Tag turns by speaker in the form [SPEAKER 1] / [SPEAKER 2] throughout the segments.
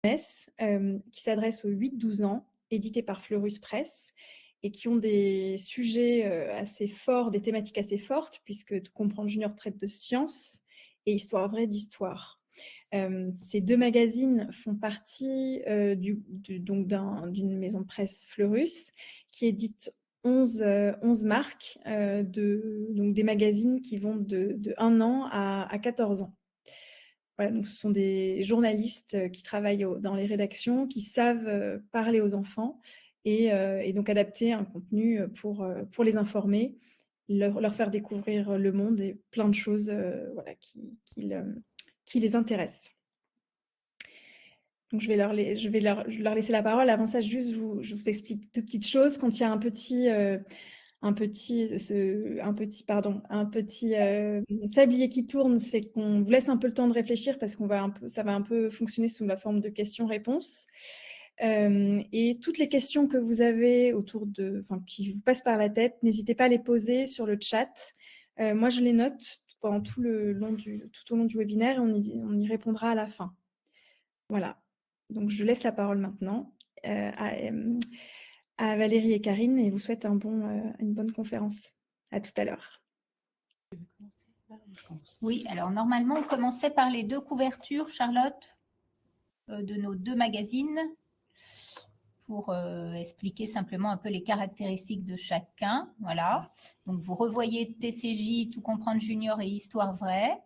[SPEAKER 1] qui s'adresse aux 8-12 ans, édité par Fleurus Press, et qui ont des sujets assez forts, des thématiques assez fortes, puisque Tout comprendre junior traite de science et Histoire vraie d'histoire. Ces deux magazines font partie d'une maison de presse Fleurus qui édite 11 marques, donc des magazines qui vont de 1 an à 14 ans. Voilà, donc ce sont des journalistes qui travaillent dans les rédactions, qui savent parler aux enfants et donc adapter un contenu pour les informer, leur faire découvrir le monde et plein de choses voilà, qui les intéressent. Donc je vais leur laisser la parole. Avant ça, juste, je vous explique deux petites choses. Quand il y a un petit sablier qui tourne, c'est qu'on vous laisse un peu le temps de réfléchir parce ça va un peu fonctionner sous la forme de questions-réponses. Et toutes les questions que vous avez qui vous passent par la tête, n'hésitez pas à les poser sur le chat. Moi, je les note pendant tout au long du webinaire et on y répondra à la fin. Voilà. Donc, je laisse la parole maintenant à Valérie et Karine et vous souhaite une bonne conférence. À tout à l'heure.
[SPEAKER 2] Oui, alors normalement, on commençait par les deux couvertures, Charlotte, de nos deux magazines, pour expliquer simplement un peu les caractéristiques de chacun. Voilà. Donc, vous revoyez TCJ, Tout comprendre junior et Histoire vraie.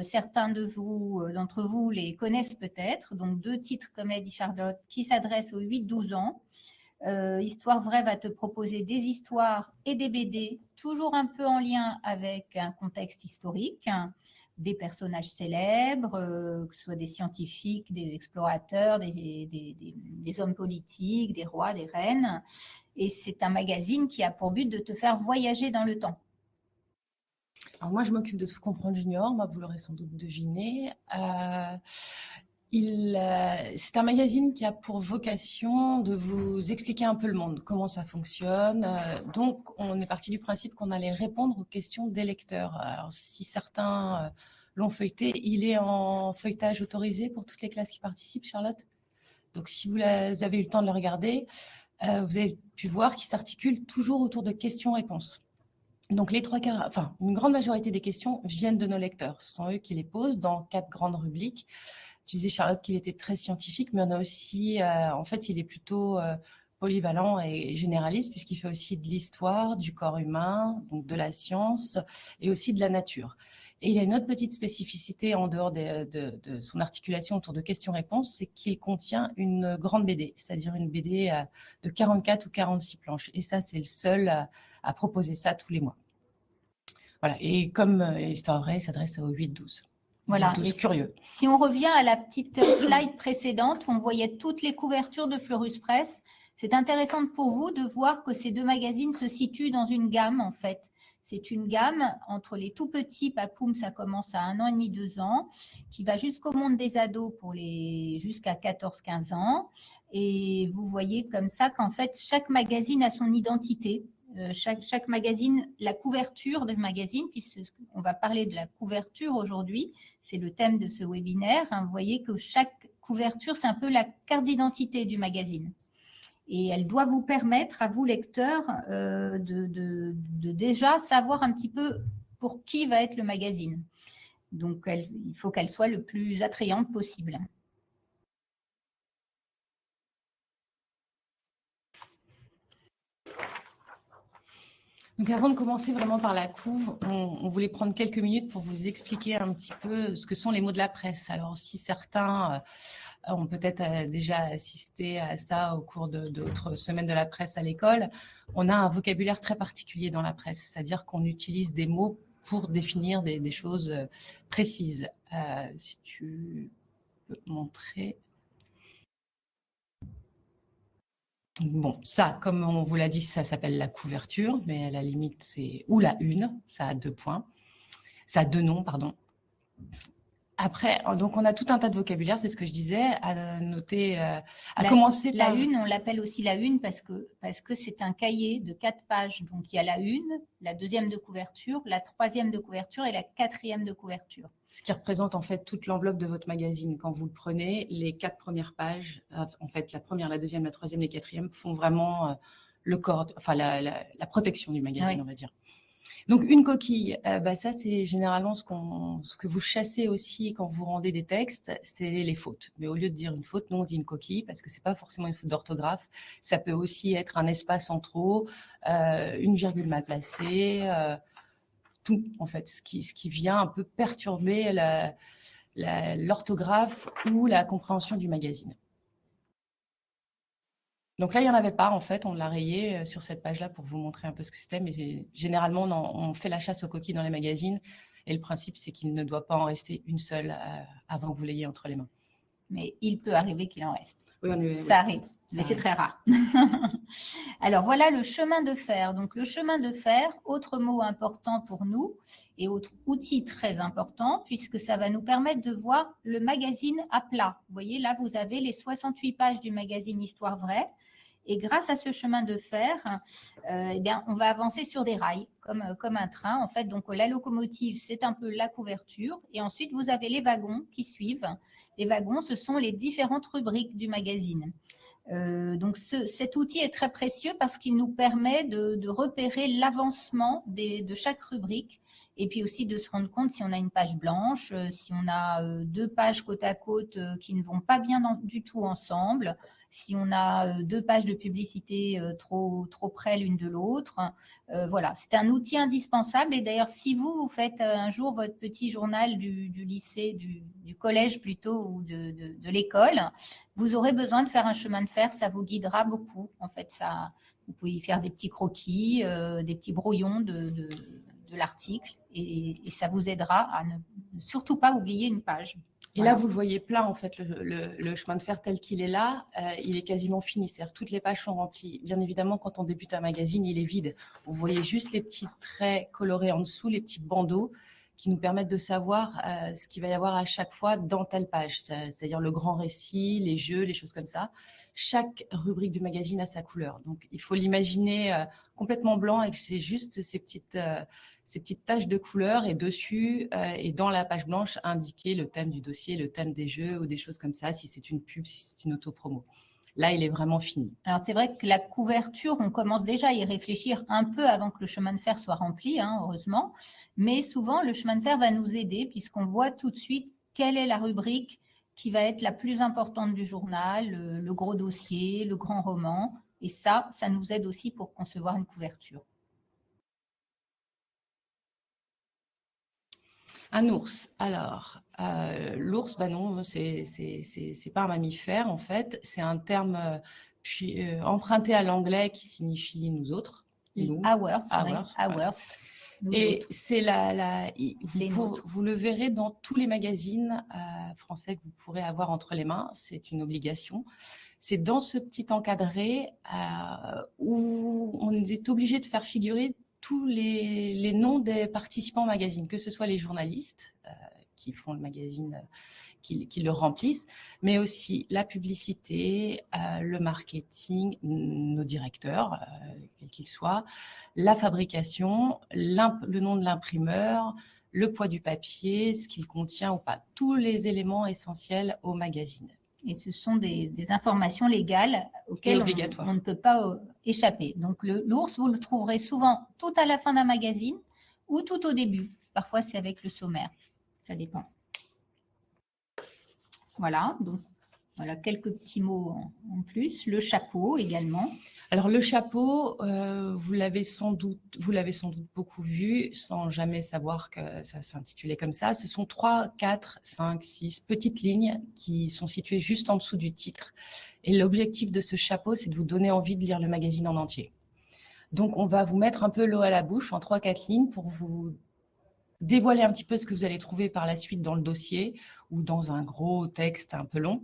[SPEAKER 2] Certains d'entre vous les connaissent peut-être. Donc, deux titres, comme l'a dit Charlotte, qui s'adressent aux 8-12 ans. Histoire vraie va te proposer des histoires et des BD, toujours un peu en lien avec un contexte historique, des personnages célèbres, que ce soit des scientifiques, des explorateurs, des hommes politiques, des rois, des reines. Et c'est un magazine qui a pour but de te faire voyager dans le temps.
[SPEAKER 3] Alors moi, je m'occupe de Tout comprendre junior, moi, vous l'aurez sans doute deviné. C'est un magazine qui a pour vocation de vous expliquer un peu le monde, comment ça fonctionne. Donc, on est parti du principe qu'on allait répondre aux questions des lecteurs. Alors, si certains l'ont feuilleté, il est en feuilletage autorisé pour toutes les classes qui participent, Charlotte. Donc, si vous avez eu le temps de le regarder, vous avez pu voir qu'il s'articule toujours autour de questions-réponses. Donc, une grande majorité des questions viennent de nos lecteurs. Ce sont eux qui les posent dans 4 grandes rubriques. Tu disais, Charlotte, qu'il était très scientifique, mais on a aussi, en fait, il est plutôt polyvalent et généraliste, puisqu'il fait aussi de l'histoire, du corps humain, donc de la science, et aussi de la nature. Et il a une autre petite spécificité en dehors de son articulation autour de questions-réponses, c'est qu'il contient une grande BD, c'est-à-dire une BD de 44 ou 46 planches. Et ça, c'est le seul à proposer ça tous les mois. Voilà. Et comme Histoire vraie, il s'adresse aux 8-12.
[SPEAKER 2] Voilà.
[SPEAKER 3] Curieux.
[SPEAKER 2] Si on revient à la petite slide précédente où on voyait toutes les couvertures de Fleurus Press, c'est intéressant pour vous de voir que ces deux magazines se situent dans une gamme, en fait. C'est une gamme entre les tout petits, Papoum, ça commence à 1 an et demi, 2 ans, qui va jusqu'au monde des ados jusqu'à 14-15 ans. Et vous voyez comme ça qu'en fait, chaque magazine a son identité. Chaque magazine, la couverture du magazine, puisqu'on va parler de la couverture aujourd'hui, c'est le thème de ce webinaire. Vous voyez que chaque couverture, c'est un peu la carte d'identité du magazine. Et elle doit vous permettre, à vous lecteurs, de déjà savoir un petit peu pour qui va être le magazine. Donc, il faut qu'elle soit le plus attrayante possible.
[SPEAKER 3] Donc, avant de commencer vraiment par la couve, on voulait prendre quelques minutes pour vous expliquer un petit peu ce que sont les mots de la presse. Alors, si certains ont peut-être déjà assisté à ça au cours d'autres semaines de la presse à l'école, on a un vocabulaire très particulier dans la presse, c'est-à-dire qu'on utilise des mots pour définir des choses précises. Si tu peux montrer... Bon, ça, comme on vous l'a dit, ça s'appelle la couverture, mais à la limite, ou la une, ça a 2 points. Ça a 2 noms, pardon. Après, donc on a tout un tas de vocabulaire, c'est ce que je disais, à noter, à
[SPEAKER 2] La-
[SPEAKER 3] commencer
[SPEAKER 2] La
[SPEAKER 3] par…
[SPEAKER 2] une, on l'appelle aussi la une parce que c'est un cahier de 4 pages. Donc, il y a la une, la deuxième de couverture, la troisième de couverture et la quatrième de couverture.
[SPEAKER 3] Ce qui représente en fait toute l'enveloppe de votre magazine. Quand vous le prenez, les 4 premières pages, en fait la première, la deuxième, la troisième, les quatrièmes font vraiment le corps, enfin la protection du magazine,
[SPEAKER 2] Oui.
[SPEAKER 3] on va dire. Donc une coquille, ça c'est généralement ce que vous chassez aussi quand vous rendez des textes, c'est les fautes. Mais au lieu de dire une faute, nous on dit une coquille parce que c'est pas forcément une faute d'orthographe. Ça peut aussi être un espace en trop, une virgule mal placée, tout en fait, ce qui vient un peu perturber l'orthographe ou la compréhension du magazine. Donc là, il n'y en avait pas, en fait, on l'a rayé sur cette page-là pour vous montrer un peu ce que c'était, mais généralement, on fait la chasse aux coquilles dans les magazines, et le principe, c'est qu'il ne doit pas en rester une seule avant que vous l'ayez entre les mains.
[SPEAKER 2] Mais il peut arriver qu'il en reste.
[SPEAKER 3] Oui,
[SPEAKER 2] Ça arrive, mais c'est très rare. Alors voilà le chemin de fer. Donc le chemin de fer, autre mot important pour nous et autre outil très important puisque ça va nous permettre de voir le magazine à plat. Vous voyez là, vous avez les 68 pages du magazine Histoire Vraie. Et grâce à ce chemin de fer, eh bien, on va avancer sur des rails, comme un train. En fait, donc la locomotive, c'est un peu la couverture. Et ensuite, vous avez les wagons qui suivent. Les wagons, ce sont les différentes rubriques du magazine. Donc, cet outil est très précieux parce qu'il nous permet de repérer l'avancement de chaque rubrique et puis aussi de se rendre compte si on a une page blanche, si on a 2 pages côte à côte qui ne vont pas bien du tout ensemble, si on a 2 pages de publicité trop près l'une de l'autre. Voilà, c'est un outil indispensable. Et d'ailleurs, si vous faites un jour votre petit journal du lycée, du collège plutôt, ou de l'école, vous aurez besoin de faire un chemin de fer, ça vous guidera beaucoup. En fait, vous pouvez y faire des petits croquis, des petits brouillons de l'article et ça vous aidera à ne surtout pas oublier une page.
[SPEAKER 3] Et voilà. Là, vous le voyez plein, en fait, le chemin de fer tel qu'il est là, il est quasiment fini. C'est-à-dire toutes les pages sont remplies. Bien évidemment, quand on débute un magazine, il est vide. Vous voyez juste les petits traits colorés en dessous, les petits bandeaux qui nous permettent de savoir ce qu'il va y avoir à chaque fois dans telle page. C'est-à-dire le grand récit, les jeux, les choses comme ça. Chaque rubrique du magazine a sa couleur. Donc, il faut l'imaginer complètement blanc et que c'est juste ces petites taches de couleur et dessus et dans la page blanche indiquer le thème du dossier, le thème des jeux ou des choses comme ça, si c'est une pub, si c'est une autopromo. Là, il est vraiment fini.
[SPEAKER 2] Alors, c'est vrai que la couverture, on commence déjà à y réfléchir un peu avant que le chemin de fer soit rempli, heureusement. Mais souvent, le chemin de fer va nous aider puisqu'on voit tout de suite quelle est la rubrique qui va être la plus importante du journal, le gros dossier, le grand roman. Et ça nous aide aussi pour concevoir une couverture.
[SPEAKER 3] Un ours. Alors, l'ours, non, c'est pas un mammifère en fait. C'est un terme emprunté à l'anglais qui signifie nous autres. Nous.
[SPEAKER 2] Ours.
[SPEAKER 3] Et c'est vous le verrez dans tous les magazines français que vous pourrez avoir entre les mains. C'est une obligation. C'est dans ce petit encadré où on est obligé de faire figurer tous les noms des participants au magazine, que ce soit les journalistes qui font le magazine, qui le remplissent, mais aussi la publicité, le marketing, nos directeurs, quels qu'ils soient, la fabrication, le nom de l'imprimeur, le poids du papier, ce qu'il contient ou pas, tous les éléments essentiels au magazine.
[SPEAKER 2] Et ce sont des informations légales auxquelles on ne peut pas échapper. Donc, l'ours, vous le trouverez souvent tout à la fin d'un magazine ou tout au début. Parfois, c'est avec le sommaire. Ça dépend. Voilà, donc voilà quelques petits mots en plus. Le chapeau également. Alors,
[SPEAKER 3] le chapeau, vous l'avez sans doute beaucoup vu, sans jamais savoir que ça s'intitulait comme ça. Ce sont 3, 4, 5, 6 petites lignes qui sont situées juste en dessous du titre. Et l'objectif de ce chapeau, c'est de vous donner envie de lire le magazine en entier. Donc, on va vous mettre un peu l'eau à la bouche en 3, 4 lignes pour vous dévoiler un petit peu ce que vous allez trouver par la suite dans le dossier ou dans un gros texte un peu long,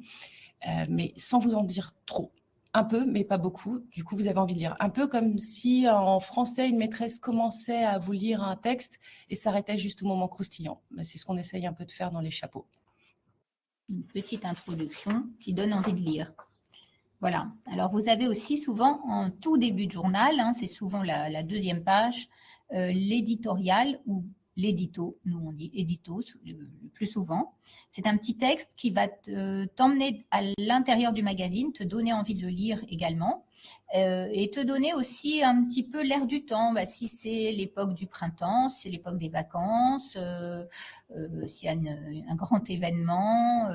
[SPEAKER 3] mais sans vous en dire trop. Un peu, mais pas beaucoup. Du coup, vous avez envie de lire. Un peu comme si, en français, une maîtresse commençait à vous lire un texte et s'arrêtait juste au moment croustillant. C'est ce qu'on essaye un peu de faire dans les chapeaux.
[SPEAKER 2] une petite introduction qui donne envie de lire. Voilà. Alors, vous avez aussi souvent, en tout début de journal, hein, c'est souvent la deuxième page, l'éditorial ou l'édito. Nous, on dit édito le plus souvent. C'est un petit texte qui va t'emmener à l'intérieur du magazine, te donner envie de le lire également, et te donner aussi un petit peu l'air du temps. Bah, si c'est l'époque du printemps, si c'est l'époque des vacances, s'il y a un grand événement,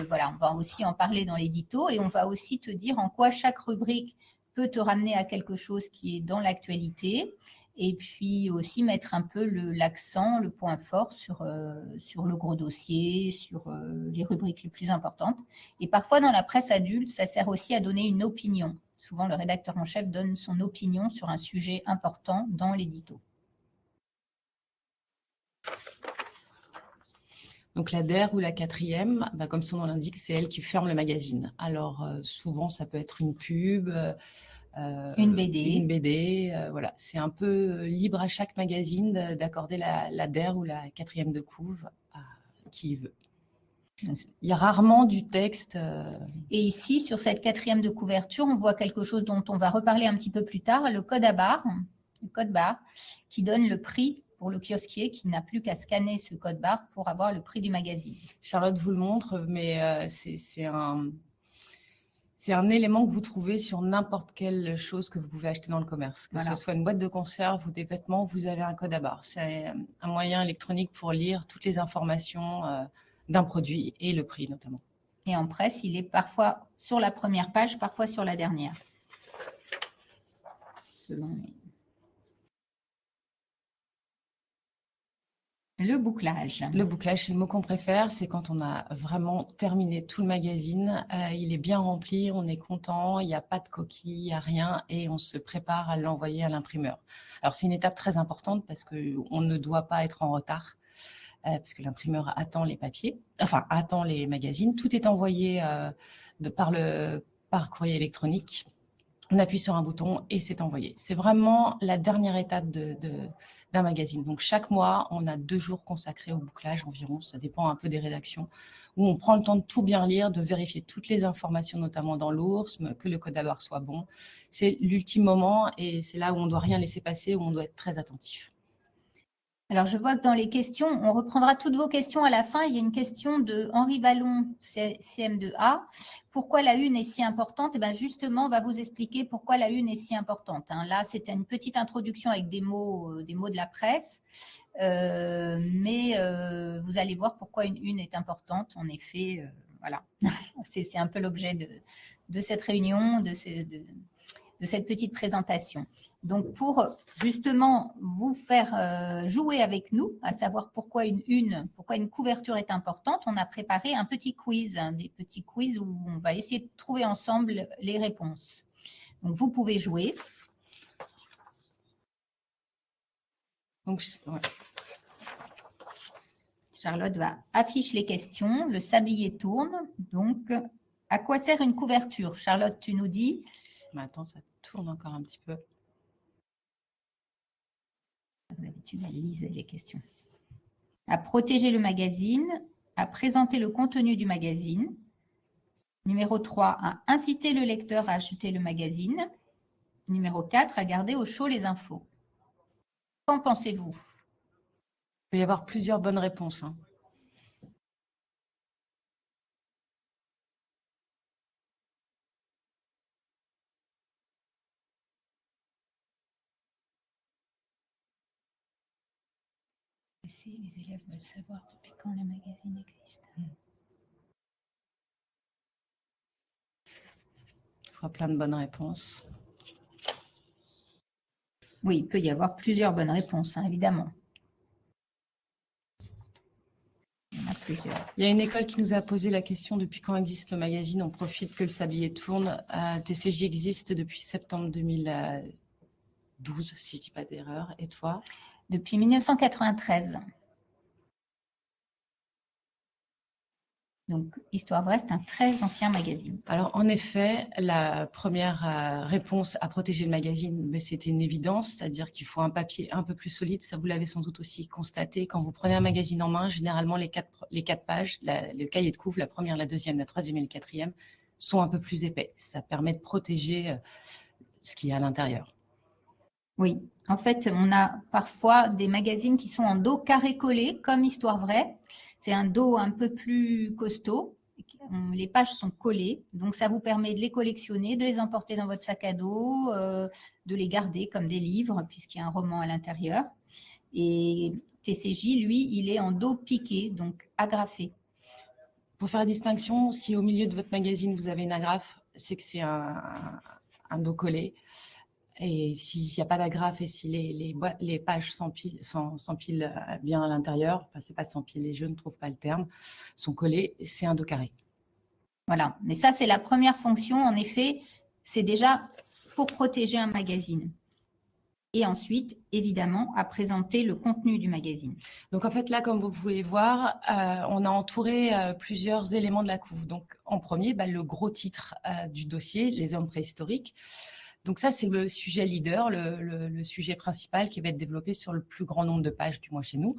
[SPEAKER 2] voilà, on va aussi en parler dans l'édito et on va aussi te dire en quoi chaque rubrique peut te ramener à quelque chose qui est dans l'actualité et puis aussi mettre un peu l'accent, le point fort sur le gros dossier, sur les rubriques les plus importantes. Et parfois, dans la presse adulte, ça sert aussi à donner une opinion. Souvent, le rédacteur en chef donne son opinion sur un sujet important dans l'édito.
[SPEAKER 3] Donc la DER ou la 4e, bah, comme son nom l'indique, c'est elle qui ferme le magazine. Alors souvent, ça peut être une pub,
[SPEAKER 2] une BD.
[SPEAKER 3] Une BD, voilà. C'est un peu libre à chaque magazine d'accorder la DER ou la 4e de couve à qui veut. Il y a rarement du texte.
[SPEAKER 2] Et ici, sur cette 4e de couverture, on voit quelque chose dont on va reparler un petit peu plus tard, le code barre, qui donne le prix pour le kiosquier qui n'a plus qu'à scanner ce code barre pour avoir le prix du magazine.
[SPEAKER 3] Charlotte vous le montre, mais c'est un élément que vous trouvez sur n'importe quelle chose que vous pouvez acheter dans le commerce. Que ce soit une boîte de conserve ou des vêtements, vous avez un code à barre. C'est un moyen électronique pour lire toutes les informations d'un produit et le prix notamment.
[SPEAKER 2] Et en presse, il est parfois sur la première page, parfois sur la dernière. Selon les... Le bouclage.
[SPEAKER 3] Le bouclage, c'est le mot qu'on préfère. C'est quand on a vraiment terminé tout le magazine. Il est bien rempli, on est content, il n'y a pas de coquilles, il n'y a rien et on se prépare à l'envoyer à l'imprimeur. Alors, c'est une étape très importante parce qu'on ne doit pas être en retard parce que l'imprimeur attend les papiers, enfin, attend les magazines. Tout est envoyé par courrier électronique. On appuie sur un bouton et c'est envoyé. C'est vraiment la dernière étape d'un magazine. Donc, chaque mois, on a 2 jours consacrés au bouclage environ. Ça dépend un peu des rédactions, où on prend le temps de tout bien lire, de vérifier toutes les informations, notamment dans l'ours, que le code à barre soit bon. C'est l'ultime moment et c'est là où on ne doit rien laisser passer, où on doit être très attentif.
[SPEAKER 2] Alors, je vois que dans les questions, on reprendra toutes vos questions à la fin. Il y a une question de Henri Vallon, CM2A. Pourquoi la une est si importante? Et bien justement, on va vous expliquer pourquoi la une est si importante. Là, c'était une petite introduction avec des mots de la presse. Mais vous allez voir pourquoi une une est importante. En effet, voilà, c'est un peu l'objet de cette réunion, de cette petite présentation. Donc, pour justement vous faire jouer avec nous, à savoir pourquoi une couverture est importante, on a préparé un petit quiz, des petits quiz où on va essayer de trouver ensemble les réponses. Donc, vous pouvez jouer.
[SPEAKER 3] Donc, ouais.
[SPEAKER 2] Charlotte va afficher les questions. Le sablier tourne. Donc, à quoi sert une couverture? Charlotte, tu nous dis?
[SPEAKER 3] Mais attends, ça tourne encore un petit peu.
[SPEAKER 2] D'habitude, elle lisait les questions. À protéger le magazine, à présenter le contenu du magazine. Numéro 3, à inciter le lecteur à acheter le magazine. Numéro 4, à garder au chaud les infos. Qu'en pensez-vous?
[SPEAKER 3] Il peut y avoir plusieurs bonnes réponses.
[SPEAKER 2] Les élèves veulent savoir depuis quand les magazines existent.
[SPEAKER 3] Il faut plein de bonnes réponses.
[SPEAKER 2] Oui, il peut y avoir plusieurs bonnes réponses, évidemment. Il y en a plusieurs.
[SPEAKER 3] Il y a une école qui nous a posé la question depuis quand existe le magazine. On profite que le sablier tourne. TCJ existe depuis septembre 2012, si je ne dis pas d'erreur. Et toi?
[SPEAKER 2] Depuis 1993. Donc, Histoire Vraie, c'est un très ancien magazine.
[SPEAKER 3] Alors, en effet, la première réponse à protéger le magazine, c'était une évidence, c'est-à-dire qu'il faut un papier un peu plus solide. Ça, vous l'avez sans doute aussi constaté. Quand vous prenez un magazine en main, généralement, les quatre pages, le cahier de couve, la première, la deuxième, la troisième et le quatrième, sont un peu plus épais. Ça permet de protéger ce qu'il y a à l'intérieur.
[SPEAKER 2] Oui, en fait, on a parfois des magazines qui sont en dos carré collé, comme Histoire Vraie. C'est un dos un peu plus costaud. Les pages sont collées, donc ça vous permet de les collectionner, de les emporter dans votre sac à dos, de les garder comme des livres, puisqu'il y a un roman à l'intérieur. Et TCJ, lui, il est en dos piqué, donc agrafé.
[SPEAKER 3] Pour faire la distinction, si au milieu de votre magazine, vous avez une agrafe, c'est que c'est un dos collé. Et s'il n'y a pas d'agrafe et si les pages s'empilent bien à l'intérieur, enfin, c'est pas s'empiler, je ne trouve pas le terme, sont collées, c'est un dos carré.
[SPEAKER 2] Voilà, mais ça, c'est la première fonction. En effet, c'est déjà pour protéger un magazine. Et ensuite, évidemment, à présenter le contenu du magazine.
[SPEAKER 3] Donc, en fait, là, comme vous pouvez voir, on a entouré plusieurs éléments de la couve. Donc, en premier, le gros titre du dossier, les hommes préhistoriques. Donc ça, c'est le sujet leader, le sujet principal qui va être développé sur le plus grand nombre de pages, du moins chez nous.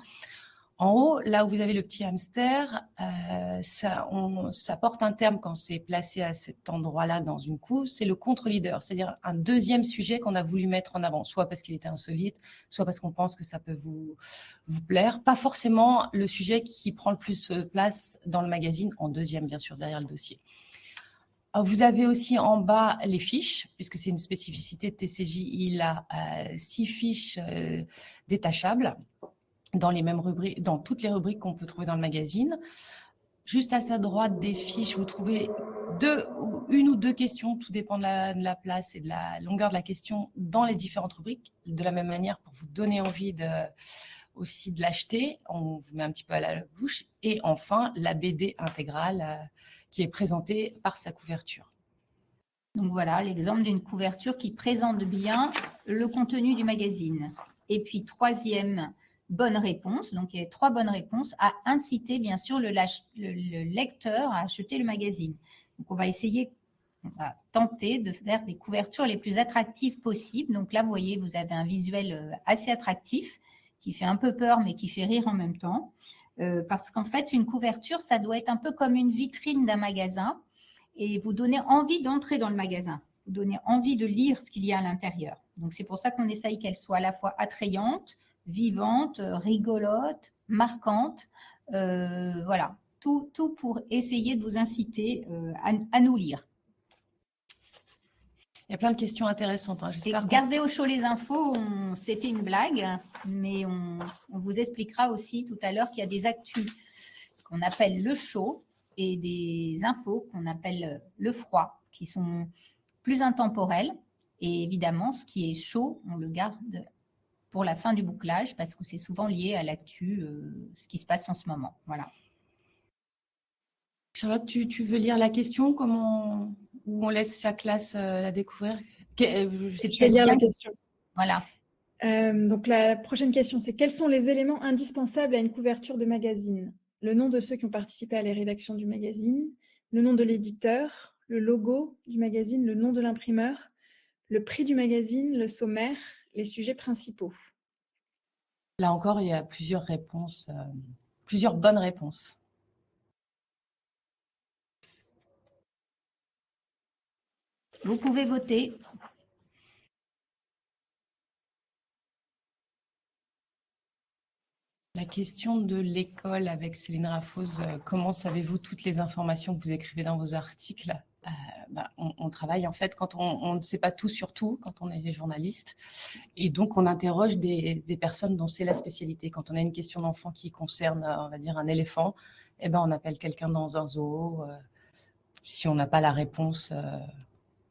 [SPEAKER 3] En haut, là où vous avez le petit hamster, ça porte un terme quand c'est placé à cet endroit-là dans une couve, c'est le contre-leader, c'est-à-dire un deuxième sujet qu'on a voulu mettre en avant, soit parce qu'il était insolite, soit parce qu'on pense que ça peut vous plaire. Pas forcément le sujet qui prend le plus de place dans le magazine, en deuxième, bien sûr, derrière le dossier. Vous avez aussi en bas les fiches, puisque c'est une spécificité de TCJ. Il a 6 fiches détachables dans les mêmes rubriques, dans toutes les rubriques qu'on peut trouver dans le magazine. Juste à sa droite des fiches, vous trouvez une ou deux questions, tout dépend de la place et de la longueur de la question dans les différentes rubriques. De la même manière, pour vous donner envie aussi de l'acheter, on vous met un petit peu à la bouche. Et enfin, la BD intégrale qui est présentée par sa couverture.
[SPEAKER 2] Donc voilà, l'exemple d'une couverture qui présente bien le contenu du magazine. Et puis, troisième bonne réponse, donc il y a 3 bonnes réponses, à inciter bien sûr le lecteur à acheter le magazine. Donc on va tenter de faire des couvertures les plus attractives possibles. Donc là, vous voyez, vous avez un visuel assez attractif qui fait un peu peur, mais qui fait rire en même temps. Parce qu'en fait, une couverture, ça doit être un peu comme une vitrine d'un magasin et vous donner envie d'entrer dans le magasin, vous donner envie de lire ce qu'il y a à l'intérieur. Donc, c'est pour ça qu'on essaye qu'elle soit à la fois attrayante, vivante, rigolote, marquante. Voilà, tout pour essayer de vous inciter à nous lire.
[SPEAKER 3] Il y a plein de questions intéressantes.
[SPEAKER 2] Gardez au chaud les infos, c'était une blague, mais on vous expliquera aussi tout à l'heure qu'il y a des actus qu'on appelle le chaud et des infos qu'on appelle le froid, qui sont plus intemporelles. Et évidemment, ce qui est chaud, on le garde pour la fin du bouclage parce que c'est souvent lié à l'actu, ce qui se passe en ce moment. Voilà.
[SPEAKER 3] Charlotte, tu veux lire la question où on laisse chaque classe la découvrir?
[SPEAKER 1] Je vais lire la question.
[SPEAKER 2] Voilà.
[SPEAKER 1] Donc la prochaine question, c'est quels sont les éléments indispensables à une couverture de magazine? Le nom de ceux qui ont participé à la rédaction du magazine, le nom de l'éditeur, le logo du magazine, le nom de l'imprimeur, le prix du magazine, le sommaire, les sujets principaux.
[SPEAKER 3] Là encore, il y a plusieurs réponses, plusieurs bonnes réponses.
[SPEAKER 2] Vous pouvez voter.
[SPEAKER 3] La question de l'école avec Céline Raffose, comment savez-vous toutes les informations que vous écrivez dans vos articles? On travaille en fait quand on ne sait pas tout sur tout, quand on est journaliste. Et donc, on interroge des personnes dont c'est la spécialité. Quand on a une question d'enfant qui concerne, on va dire, un éléphant, on appelle quelqu'un dans un zoo si on n'a pas la réponse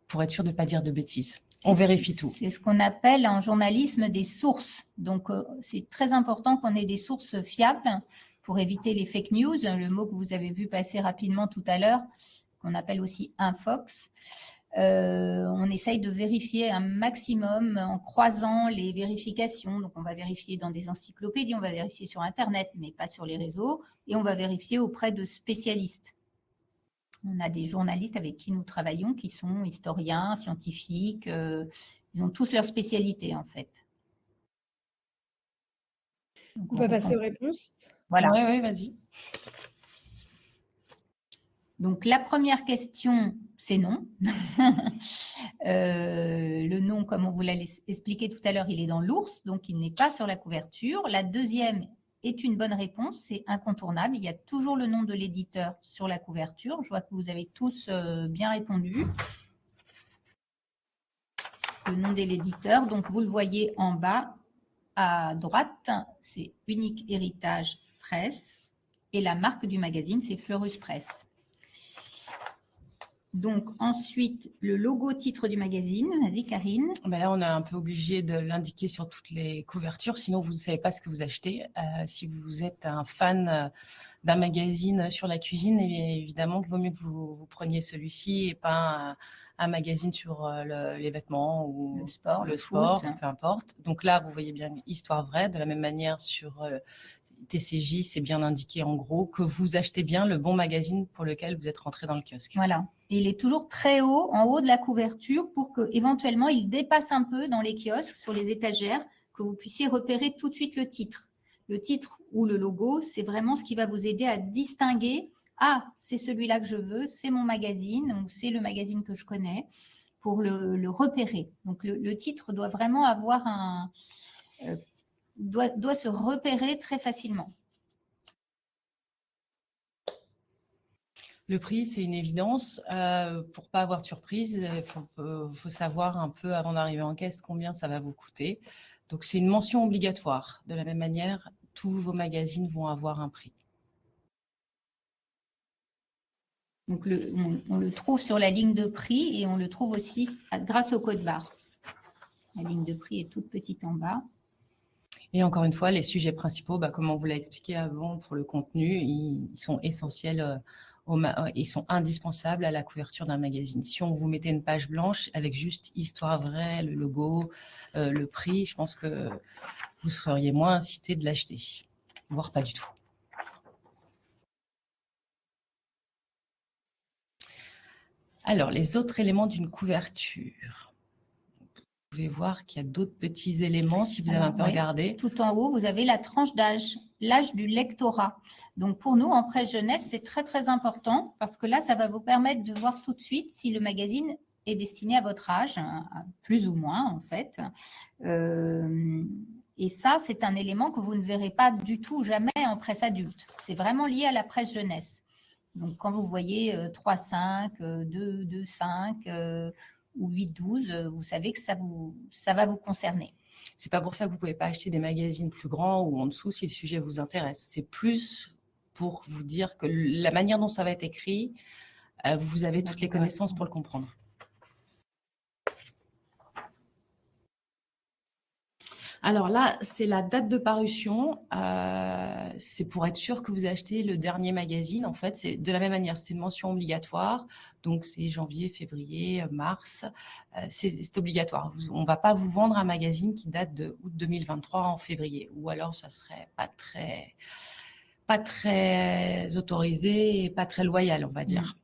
[SPEAKER 3] pour être sûr de ne pas dire de bêtises. On vérifie tout.
[SPEAKER 2] C'est ce qu'on appelle en journalisme des sources. Donc, c'est très important qu'on ait des sources fiables pour éviter les fake news, le mot que vous avez vu passer rapidement tout à l'heure, qu'on appelle aussi infox. On essaye de vérifier un maximum en croisant les vérifications. Donc, on va vérifier dans des encyclopédies, on va vérifier sur Internet, mais pas sur les réseaux, et on va vérifier auprès de spécialistes. On a des journalistes avec qui nous travaillons qui sont historiens, scientifiques. Ils ont tous leur spécialité, en fait. Donc,
[SPEAKER 1] On peut passer aux réponses.
[SPEAKER 2] Voilà.
[SPEAKER 3] Oui, vas-y.
[SPEAKER 2] Donc, la première question, c'est non. Le nom, comme on vous l'a expliqué tout à l'heure, il est dans l'ours, donc il n'est pas sur la couverture. La deuxième est une bonne réponse, c'est incontournable. Il y a toujours le nom de l'éditeur sur la couverture. Je vois que vous avez tous bien répondu. Le nom de l'éditeur, donc vous le voyez en bas à droite, c'est Unique Héritage Presse. Et la marque du magazine, c'est Fleurus Presse. Donc, ensuite, le logo titre du magazine. Vas-y, Karine.
[SPEAKER 3] Ben là, on est un peu obligé de l'indiquer sur toutes les couvertures, sinon vous ne savez pas ce que vous achetez. Si vous êtes un fan d'un magazine sur la cuisine, évidemment qu'il vaut mieux que vous preniez celui-ci et pas un magazine sur les vêtements ou
[SPEAKER 2] le sport,
[SPEAKER 3] peu importe. Donc là, vous voyez bien Histoire vraie. De la même manière, sur TCJ, c'est bien indiqué en gros que vous achetez bien le bon magazine pour lequel vous êtes rentré dans le kiosque.
[SPEAKER 2] Voilà. Et il est toujours très haut, en haut de la couverture, pour qu'éventuellement, il dépasse un peu dans les kiosques, sur les étagères, que vous puissiez repérer tout de suite le titre. Le titre ou le logo, c'est vraiment ce qui va vous aider à distinguer « Ah, c'est celui-là que je veux, c'est mon magazine, ou c'est le magazine que je connais », pour le repérer. Donc, le titre doit vraiment avoir doit se repérer très facilement.
[SPEAKER 3] Le prix, c'est une évidence. Pour pas avoir de surprise, il faut savoir un peu avant d'arriver en caisse combien ça va vous coûter. Donc, c'est une mention obligatoire. De la même manière, tous vos magazines vont avoir un prix.
[SPEAKER 2] Donc, on le trouve sur la ligne de prix et on le trouve aussi grâce au code barre. La ligne de prix est toute petite en bas.
[SPEAKER 3] Et encore une fois, les sujets principaux, comme on vous l'a expliqué avant pour le contenu, ils sont essentiels. Ils sont indispensables à la couverture d'un magazine. Si on vous mettait une page blanche avec juste Histoire vraie, le logo, le prix, je pense que vous seriez moins incité de l'acheter, voire pas du tout. Alors, les autres éléments d'une couverture. Vous pouvez voir qu'il y a d'autres petits éléments si vous avez un peu regardé.
[SPEAKER 2] Tout en haut, vous avez la tranche d'âge, l'âge du lectorat. Donc, pour nous, en presse jeunesse, c'est très, très important parce que là, ça va vous permettre de voir tout de suite si le magazine est destiné à votre âge, plus ou moins, en fait. Et ça, c'est un élément que vous ne verrez pas du tout, jamais en presse adulte. C'est vraiment lié à la presse jeunesse. Donc, quand vous voyez 3,5, 2,5 ou 8,12, vous savez que ça va vous concerner.
[SPEAKER 3] C'est pas pour ça que vous pouvez pas acheter des magazines plus grands ou en dessous si le sujet vous intéresse. C'est plus pour vous dire que la manière dont ça va être écrit, vous avez toutes les connaissances pour le comprendre. Alors là, c'est la date de parution. C'est pour être sûr que vous achetez le dernier magazine. En fait, c'est de la même manière, c'est une mention obligatoire. Donc, c'est janvier, février, mars. C'est obligatoire. On ne va pas vous vendre un magazine qui date de août 2023 en février. Ou alors, ça serait pas très autorisé et pas très loyal, on va dire.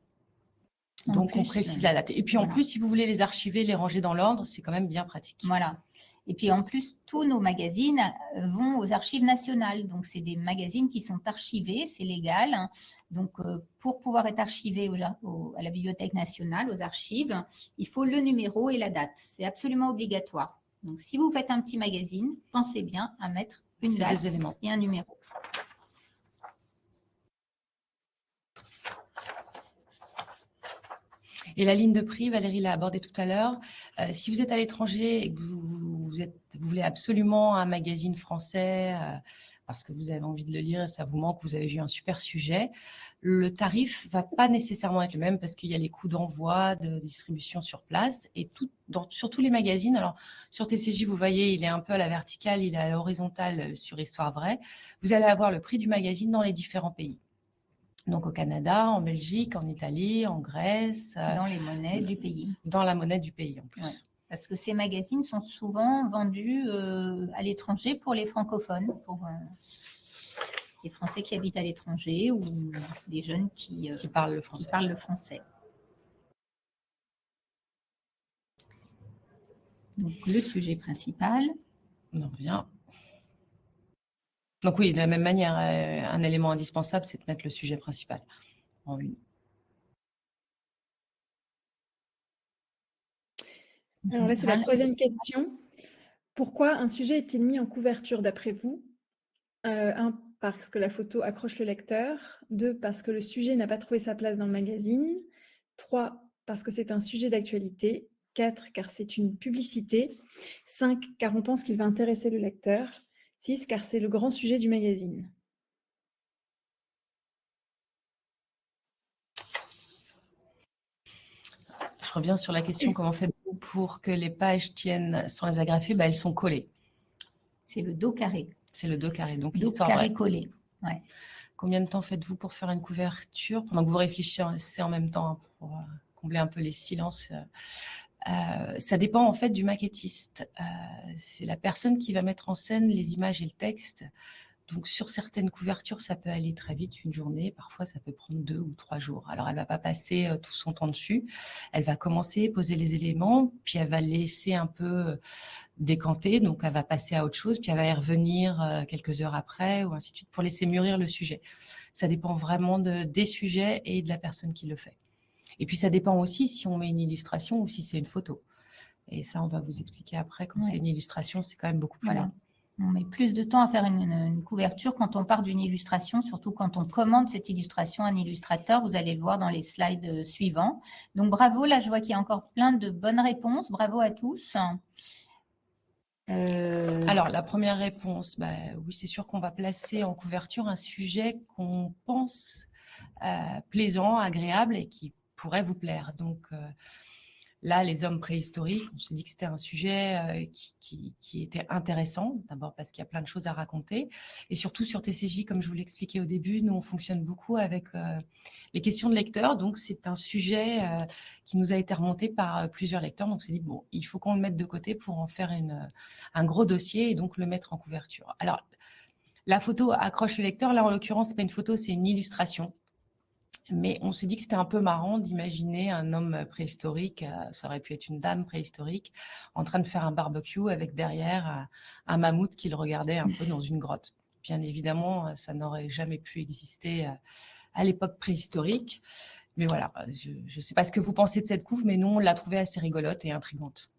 [SPEAKER 3] Donc, on précise la date. Et puis, en plus, si vous voulez les archiver, les ranger dans l'ordre, c'est quand même bien pratique.
[SPEAKER 2] Voilà. Et puis, en plus, tous nos magazines vont aux archives nationales. Donc, c'est des magazines qui sont archivés, c'est légal. Donc, pour pouvoir être archivé à la Bibliothèque nationale, aux archives, il faut le numéro et la date. C'est absolument obligatoire. Donc, si vous faites un petit magazine, pensez bien à mettre une date et un numéro.
[SPEAKER 3] Et la ligne de prix, Valérie l'a abordée tout à l'heure. Si vous êtes à l'étranger et que vous voulez absolument un magazine français parce que vous avez envie de le lire et ça vous manque, vous avez vu un super sujet, le tarif ne va pas nécessairement être le même parce qu'il y a les coûts d'envoi, de distribution sur place et sur tous les magazines. Alors, sur TCJ, vous voyez, il est un peu à la verticale, il est à l'horizontale sur Histoire vraie. Vous allez avoir le prix du magazine dans les différents pays. Donc, au Canada, en Belgique, en Italie, en Grèce.
[SPEAKER 2] Dans les monnaies du pays.
[SPEAKER 3] Dans la monnaie du pays, en plus.
[SPEAKER 2] Ouais, parce que ces magazines sont souvent vendus à l'étranger pour les francophones. des Français qui habitent à l'étranger ou des jeunes qui
[SPEAKER 3] parlent le français.
[SPEAKER 2] qui parlent le français. Donc, le sujet principal.
[SPEAKER 3] On en revient. Donc oui, de la même manière, un élément indispensable, c'est de mettre le sujet principal en une.
[SPEAKER 1] Alors là, c'est la troisième question. Pourquoi un sujet est-il mis en couverture d'après vous? 1, parce que la photo accroche le lecteur. 2, parce que le sujet n'a pas trouvé sa place dans le magazine. 3, parce que c'est un sujet d'actualité. 4, car c'est une publicité. 5, car on pense qu'il va intéresser le lecteur. 6, car c'est le grand sujet du magazine.
[SPEAKER 3] Je reviens sur la question, comment faites-vous pour que les pages tiennent sans les agrafer? Elles sont collées.
[SPEAKER 2] C'est le dos carré.
[SPEAKER 3] C'est le dos carré, donc
[SPEAKER 2] dos
[SPEAKER 3] l'histoire
[SPEAKER 2] carré
[SPEAKER 3] vraie.
[SPEAKER 2] collé. Ouais.
[SPEAKER 3] Combien de temps faites-vous pour faire une couverture? Pendant que vous réfléchissez en même temps, pour combler un peu les silences. Ça dépend en fait du maquettiste. C'est la personne qui va mettre en scène les images et le texte. Donc, sur certaines couvertures, ça peut aller très vite, une journée. Parfois, ça peut prendre 2 ou 3 jours. Alors, elle ne va pas passer tout son temps dessus. Elle va commencer, poser les éléments, puis elle va laisser un peu décanter. Donc, elle va passer à autre chose, puis elle va y revenir quelques heures après, ou ainsi de suite, pour laisser mûrir le sujet. Ça dépend vraiment des sujets et de la personne qui le fait. Et puis, ça dépend aussi si on met une illustration ou si c'est une photo. Et ça, on va vous expliquer après. Quand c'est une illustration, c'est quand même beaucoup plus long.
[SPEAKER 2] On met plus de temps à faire une couverture quand on part d'une illustration, surtout quand on commande cette illustration à un illustrateur. Vous allez le voir dans les slides suivants. Donc, bravo. Là, je vois qu'il y a encore plein de bonnes réponses. Bravo à tous.
[SPEAKER 3] Alors, la première réponse, oui, c'est sûr qu'on va placer en couverture un sujet qu'on pense plaisant, agréable et qui pourrait vous plaire. Donc, là, les hommes préhistoriques, on s'est dit que c'était un sujet qui était intéressant, d'abord parce qu'il y a plein de choses à raconter. Et surtout sur TCJ, comme je vous l'expliquais au début, nous, on fonctionne beaucoup avec les questions de lecteurs. Donc, c'est un sujet qui nous a été remonté par plusieurs lecteurs. Donc, on s'est dit, bon, il faut qu'on le mette de côté pour en faire un gros dossier et donc le mettre en couverture. Alors, la photo accroche le lecteur. Là, en l'occurrence, ce n'est pas une photo, c'est une illustration. Mais on s'est dit que c'était un peu marrant d'imaginer un homme préhistorique, ça aurait pu être une dame préhistorique, en train de faire un barbecue avec derrière un mammouth qui le regardait un peu dans une grotte. Bien évidemment, ça n'aurait jamais pu exister à l'époque préhistorique. Mais voilà, je ne sais pas ce que vous pensez de cette couve, mais nous, on l'a trouvée assez rigolote et intrigante.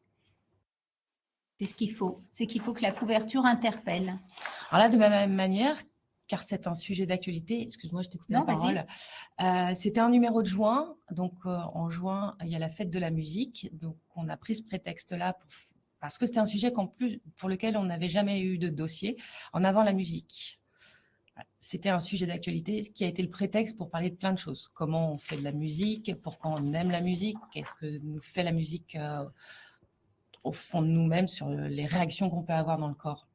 [SPEAKER 2] C'est ce qu'il faut. C'est qu'il faut que la couverture interpelle.
[SPEAKER 3] Alors là, de la même manière, car c'est un sujet d'actualité. Excuse-moi, je t'écoute la parole. C'était un numéro de juin. Donc, en juin, il y a la fête de la musique. Donc, on a pris ce prétexte-là parce que c'était un sujet pour lequel on n'avait jamais eu de dossier en avant la musique. C'était un sujet d'actualité qui a été le prétexte pour parler de plein de choses. Comment on fait de la musique, pourquoi on aime la musique, qu'est-ce que nous fait la musique au fond de nous-mêmes, sur les réactions qu'on peut avoir dans le corps.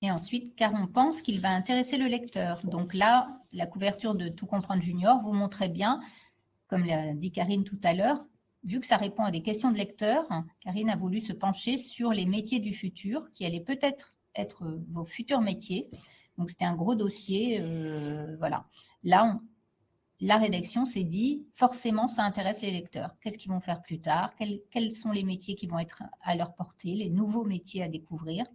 [SPEAKER 2] Et ensuite, car on pense qu'il va intéresser le lecteur. Donc là, la couverture de Tout comprendre junior vous montrait bien, comme l'a dit Karine tout à l'heure, vu que ça répond à des questions de lecteurs, Karine a voulu se pencher sur les métiers du futur, qui allaient peut-être être vos futurs métiers. Donc c'était un gros dossier. Voilà. Là, la rédaction s'est dit, forcément, ça intéresse les lecteurs. Qu'est-ce qu'ils vont faire plus tard? Quels sont les métiers qui vont être à leur portée, les nouveaux métiers à découvrir?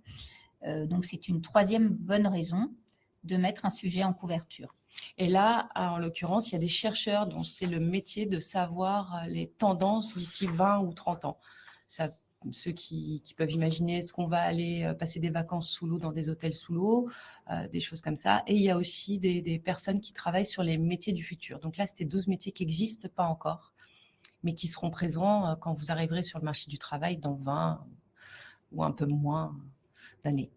[SPEAKER 2] Donc, c'est une troisième bonne raison de mettre un sujet en couverture.
[SPEAKER 3] Et là, en l'occurrence, il y a des chercheurs dont c'est le métier de savoir les tendances d'ici 20 ou 30 ans. Ceux qui peuvent imaginer, est-ce qu'on va aller passer des vacances sous l'eau dans des hôtels sous l'eau, des choses comme ça. Et il y a aussi des personnes qui travaillent sur les métiers du futur. Donc là, c'était 12 métiers qui n'existent pas encore, mais qui seront présents quand vous arriverez sur le marché du travail dans 20 ou un peu moins d'années.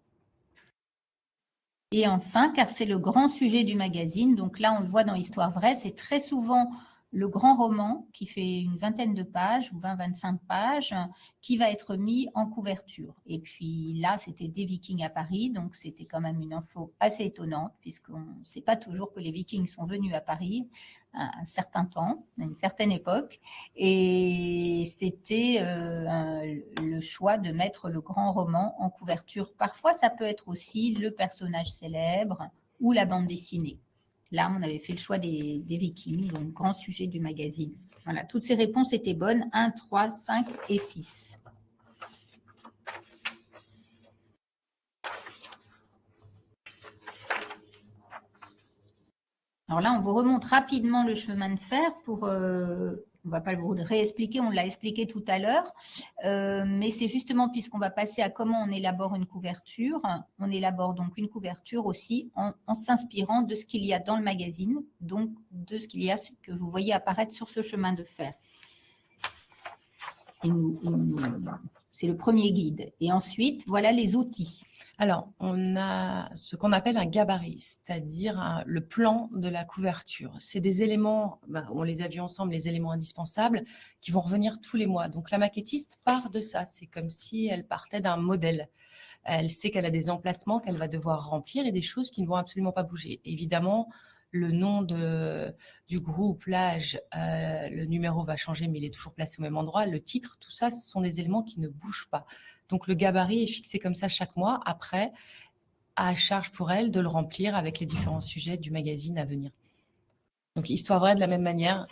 [SPEAKER 2] Et enfin, car c'est le grand sujet du magazine, donc là on le voit dans Histoire vraie, c'est très souvent le grand roman qui fait une vingtaine de pages ou 20-25 pages qui va être mis en couverture. Et puis là, c'était des Vikings à Paris, donc c'était quand même une info assez étonnante puisqu'on ne sait pas toujours que les Vikings sont venus à Paris à un certain temps, à une certaine époque. Et c'était le choix de mettre le grand roman en couverture. Parfois, ça peut être aussi le personnage célèbre ou la bande dessinée. Là, on avait fait le choix des Vikings, donc grand sujet du magazine. Voilà, toutes ces réponses étaient bonnes, 1, 3, 5 et 6. Alors là, on vous remonte rapidement le chemin de fer pour... on ne va pas vous le réexpliquer, on l'a expliqué tout à l'heure, mais c'est justement puisqu'on va passer à comment on élabore une couverture. On élabore donc une couverture aussi en s'inspirant de ce qu'il y a dans le magazine, donc de ce qu'il y a que vous voyez apparaître sur ce chemin de fer. C'est le premier guide. Et ensuite, voilà les outils.
[SPEAKER 3] Alors, on a ce qu'on appelle un gabarit, c'est-à-dire le plan de la couverture. C'est des éléments, on les a vus ensemble, les éléments indispensables qui vont revenir tous les mois. Donc, la maquettiste part de ça. C'est comme si elle partait d'un modèle. Elle sait qu'elle a des emplacements qu'elle va devoir remplir et des choses qui ne vont absolument pas bouger. Évidemment, le nom du groupe, l'âge, le numéro va changer, mais il est toujours placé au même endroit. Le titre, tout ça, ce sont des éléments qui ne bougent pas. Donc, le gabarit est fixé comme ça chaque mois. Après, à charge pour elle de le remplir avec les différents sujets du magazine à venir. Donc, Histoire vraie, de la même manière.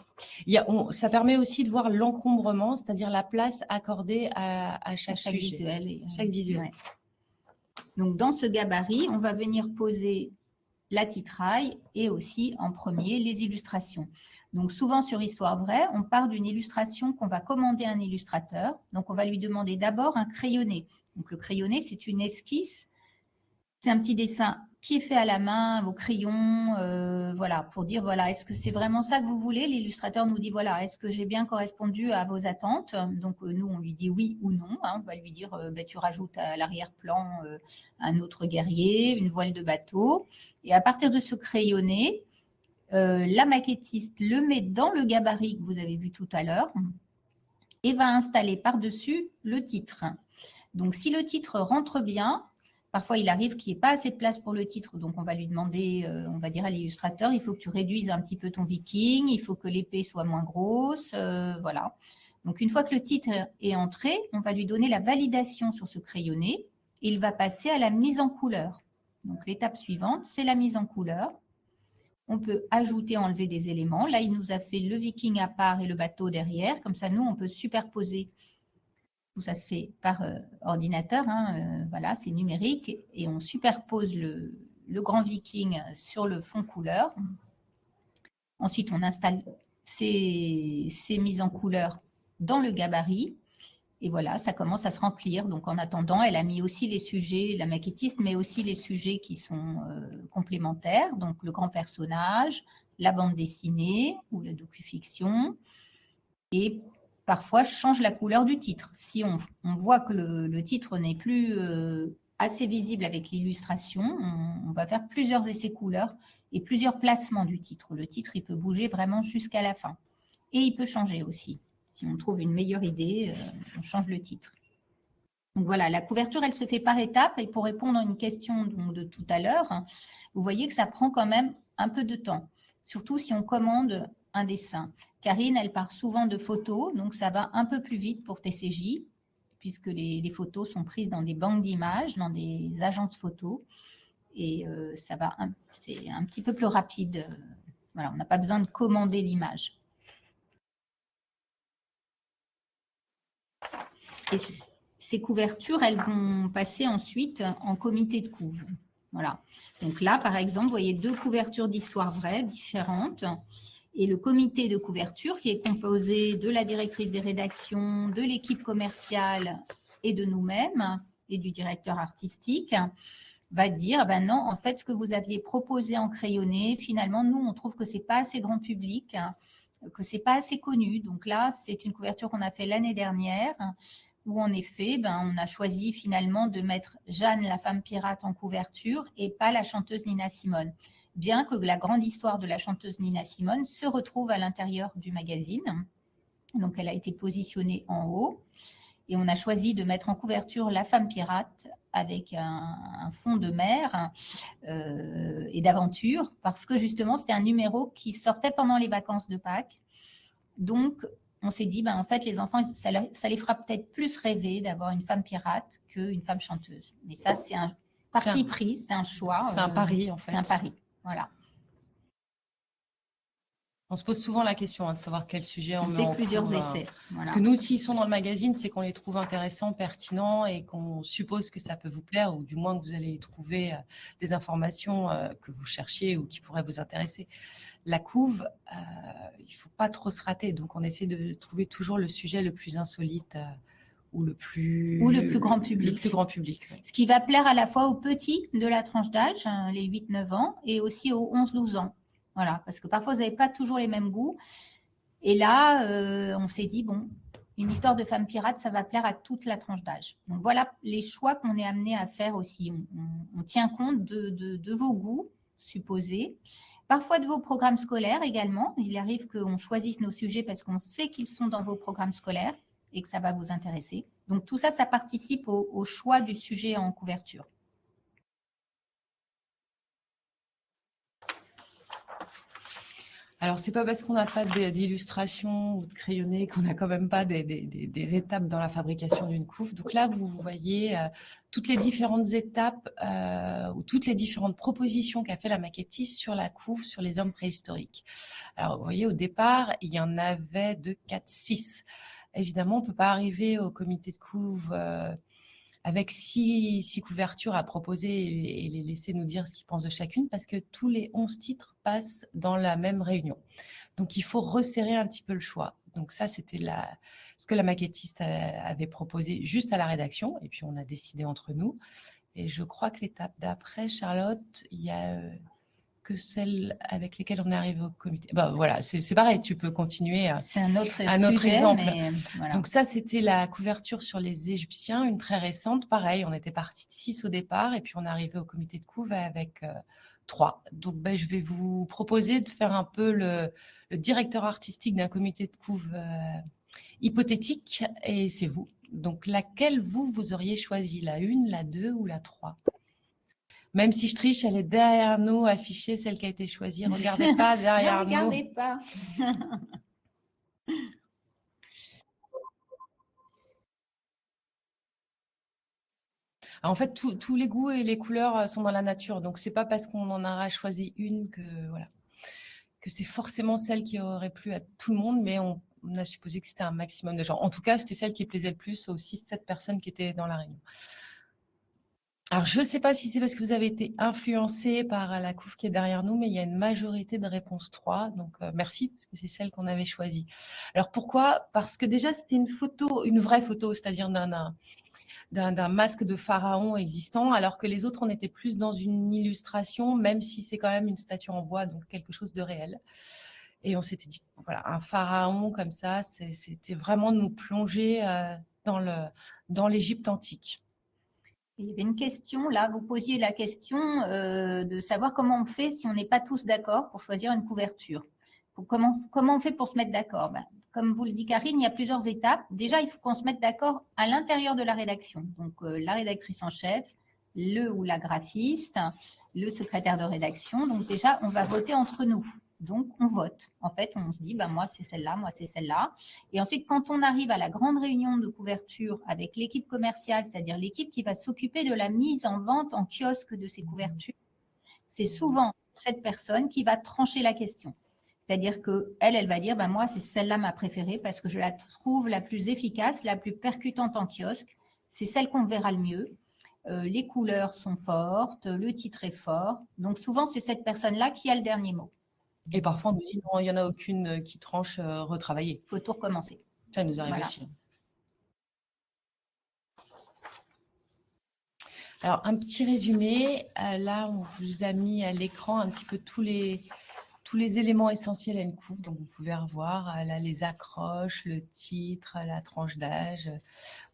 [SPEAKER 3] Ça permet aussi de voir l'encombrement, c'est-à-dire la place accordée à chaque sujet.
[SPEAKER 2] Visuel.
[SPEAKER 3] Chaque visuel.
[SPEAKER 2] Ouais. Donc, dans ce gabarit, on va venir poser la titraille et aussi en premier les illustrations. Donc souvent sur Histoire vraie, on part d'une illustration qu'on va commander à un illustrateur. Donc on va lui demander d'abord un crayonné. Donc le crayonné, c'est une esquisse, c'est un petit dessin qui est fait à la main, au crayon, voilà, pour dire, voilà, est-ce que c'est vraiment ça que vous voulez? L'illustrateur nous dit, voilà, est-ce que j'ai bien correspondu à vos attentes? Donc, nous, on lui dit oui ou non. Hein, on va lui dire, tu rajoutes à l'arrière-plan un autre guerrier, une voile de bateau. Et à partir de ce crayonné, la maquettiste le met dans le gabarit que vous avez vu tout à l'heure et va installer par-dessus le titre. Donc, si le titre rentre bien, parfois, il arrive qu'il n'y ait pas assez de place pour le titre, donc on va lui demander, on va dire à l'illustrateur, il faut que tu réduises un petit peu ton viking, il faut que l'épée soit moins grosse, voilà. Donc, une fois que le titre est entré, on va lui donner la validation sur ce crayonné et il va passer à la mise en couleur. Donc, l'étape suivante, c'est la mise en couleur. On peut ajouter, enlever des éléments. Là, il nous a fait le viking à part et le bateau derrière. Comme ça, nous, on peut superposer. Tout ça se fait par ordinateur, hein, voilà, c'est numérique, et on superpose le grand viking sur le fond couleur. Ensuite, on installe ces mises en couleur dans le gabarit, et voilà, ça commence à se remplir. Donc, en attendant, elle a mis aussi les sujets, la maquettiste, mais aussi les sujets qui sont complémentaires, donc le grand personnage, la bande dessinée ou la docu-fiction, et parfois change la couleur du titre. Si on voit que le titre n'est plus assez visible avec l'illustration, on va faire plusieurs essais couleurs et plusieurs placements du titre. Le titre, il peut bouger vraiment jusqu'à la fin. Et il peut changer aussi. Si on trouve une meilleure idée, on change le titre. Donc voilà, la couverture, elle se fait par étapes. Et pour répondre à une question donc, de tout à l'heure, vous voyez que ça prend quand même un peu de temps. Surtout si on commande un dessin. Karine, elle part souvent de photos, donc ça va un peu plus vite pour TCJ, puisque les photos sont prises dans des banques d'images, dans des agences photos, et c'est un petit peu plus rapide. Voilà, on n'a pas besoin de commander l'image. Et ces couvertures, elles vont passer ensuite en comité de couve. Voilà. Donc là, par exemple, vous voyez 2 couvertures d'Histoire vraie différentes. Et le comité de couverture, qui est composé de la directrice des rédactions, de l'équipe commerciale et de nous-mêmes, et du directeur artistique, va dire, ben non, en fait, ce que vous aviez proposé en crayonné, finalement, nous, on trouve que ce n'est pas assez grand public, que ce n'est pas assez connu. Donc là, c'est une couverture qu'on a fait l'année dernière, où en effet, on a choisi finalement de mettre Jeanne, la femme pirate, en couverture et pas la chanteuse Nina Simone. bien que la grande histoire de la chanteuse Nina Simone se retrouve à l'intérieur du magazine. Donc, elle a été positionnée en haut. Et on a choisi de mettre en couverture la femme pirate avec un fond de mer et d'aventure, parce que justement, c'était un numéro qui sortait pendant les vacances de Pâques. Donc, on s'est dit, en fait, les enfants, ça les fera peut-être plus rêver d'avoir une femme pirate qu'une femme chanteuse. Mais ça, c'est un parti pris, c'est un choix.
[SPEAKER 3] C'est un pari, en fait.
[SPEAKER 2] C'est un pari, voilà.
[SPEAKER 3] On se pose souvent la question de savoir quel sujet on met
[SPEAKER 2] fait
[SPEAKER 3] en
[SPEAKER 2] plusieurs
[SPEAKER 3] cours,
[SPEAKER 2] essais. Voilà.
[SPEAKER 3] Parce que nous, s'ils sont dans le magazine, c'est qu'on les trouve intéressants, pertinents et qu'on suppose que ça peut vous plaire, ou du moins que vous allez y trouver des informations que vous cherchiez ou qui pourraient vous intéresser. La couve, il ne faut pas trop se rater. Donc, on essaie de trouver toujours le sujet le plus insolite ou le plus grand public. Le plus grand public, oui.
[SPEAKER 2] Ce qui va plaire à la fois aux petits de la tranche d'âge, les 8-9 ans, et aussi aux 11-12 ans. Voilà, parce que parfois, vous n'avez pas toujours les mêmes goûts. Et là, on s'est dit, une histoire de femme pirate, ça va plaire à toute la tranche d'âge. Donc, voilà les choix qu'on est amené à faire aussi. On tient compte de vos goûts supposés, parfois de vos programmes scolaires également. Il arrive qu'on choisisse nos sujets parce qu'on sait qu'ils sont dans vos programmes scolaires et que ça va vous intéresser. Donc, tout ça, ça participe au choix du sujet en couverture.
[SPEAKER 3] Alors, ce n'est pas parce qu'on n'a pas d'illustration ou de crayonné qu'on n'a quand même pas des étapes dans la fabrication d'une couve. Donc là, vous voyez toutes les différentes étapes ou toutes les différentes propositions qu'a fait la maquettiste sur la couve, sur les hommes préhistoriques. Alors, vous voyez, au départ, il y en avait de 4-6. Évidemment, on ne peut pas arriver au comité de couve avec 6 couvertures à proposer et les laisser nous dire ce qu'ils pensent de chacune, parce que tous les 11 titres passent dans la même réunion. Donc, il faut resserrer un petit peu le choix. Donc, ça, c'était ce que la maquettiste avait proposé juste à la rédaction, et puis on a décidé entre nous. Et je crois que l'étape d'après, Charlotte, il y a que celles avec lesquelles on est arrivé au comité. Voilà, c'est pareil, tu peux continuer.
[SPEAKER 2] C'est un autre
[SPEAKER 3] sujet, exemple.
[SPEAKER 2] Mais voilà.
[SPEAKER 3] Donc ça, c'était la couverture sur les Égyptiens, une très récente. Pareil, on était parti de 6 au départ et puis on est arrivé au comité de couve avec 3. Donc, je vais vous proposer de faire un peu le directeur artistique d'un comité de couve hypothétique, et c'est vous. Donc, laquelle vous auriez choisi, la 1, la 2 ou la 3 ? Même si je triche, elle est derrière nous, affichée, celle qui a été choisie. Regardez pas derrière nous.
[SPEAKER 2] Ne regardez pas.
[SPEAKER 3] En fait, tous les goûts et les couleurs sont dans la nature. Donc, c'est pas parce qu'on en aura choisi une que c'est forcément celle qui aurait plu à tout le monde, mais on a supposé que c'était un maximum de gens. En tout cas, c'était celle qui plaisait le plus aux 6-7 personnes qui étaient dans la réunion. Alors, je ne sais pas si c'est parce que vous avez été influencé par la couve qui est derrière nous, mais il y a une majorité de réponse 3. Donc, merci, parce que c'est celle qu'on avait choisie. Alors, pourquoi ? Parce que déjà, c'était une vraie photo, c'est-à-dire d'un masque de pharaon existant, alors que les autres, on était plus dans une illustration, même si c'est quand même une statue en bois, donc quelque chose de réel. Et on s'était dit, voilà, un pharaon comme ça, c'était vraiment de nous plonger dans l'Égypte antique.
[SPEAKER 2] Il y avait une question, là, vous posiez la question de savoir comment on fait si on n'est pas tous d'accord pour choisir une couverture. Comment on fait pour se mettre d'accord ? Comme vous le dit Karine, il y a plusieurs étapes. Déjà, il faut qu'on se mette d'accord à l'intérieur de la rédaction. Donc, la rédactrice en chef, le ou la graphiste, le secrétaire de rédaction. Donc, déjà, on va voter entre nous. Donc, on vote. En fait, on se dit, moi, c'est celle-là, moi, c'est celle-là. Et ensuite, quand on arrive à la grande réunion de couverture avec l'équipe commerciale, c'est-à-dire l'équipe qui va s'occuper de la mise en vente en kiosque de ces couvertures, c'est souvent cette personne qui va trancher la question. C'est-à-dire qu'elle va dire, moi, c'est celle-là ma préférée parce que je la trouve la plus efficace, la plus percutante en kiosque. C'est celle qu'on verra le mieux. Les couleurs sont fortes, le titre est fort. Donc, souvent, c'est cette personne-là qui a le dernier mot.
[SPEAKER 3] Et parfois, on nous dit, non, il n'y en a aucune qui tranche, retravailler.
[SPEAKER 2] Il faut tout recommencer.
[SPEAKER 3] Ça nous arrive aussi. Alors, un petit résumé. Là, on vous a mis à l'écran un petit peu tous les éléments essentiels à une couve. Donc, vous pouvez revoir là, les accroches, le titre, la tranche d'âge.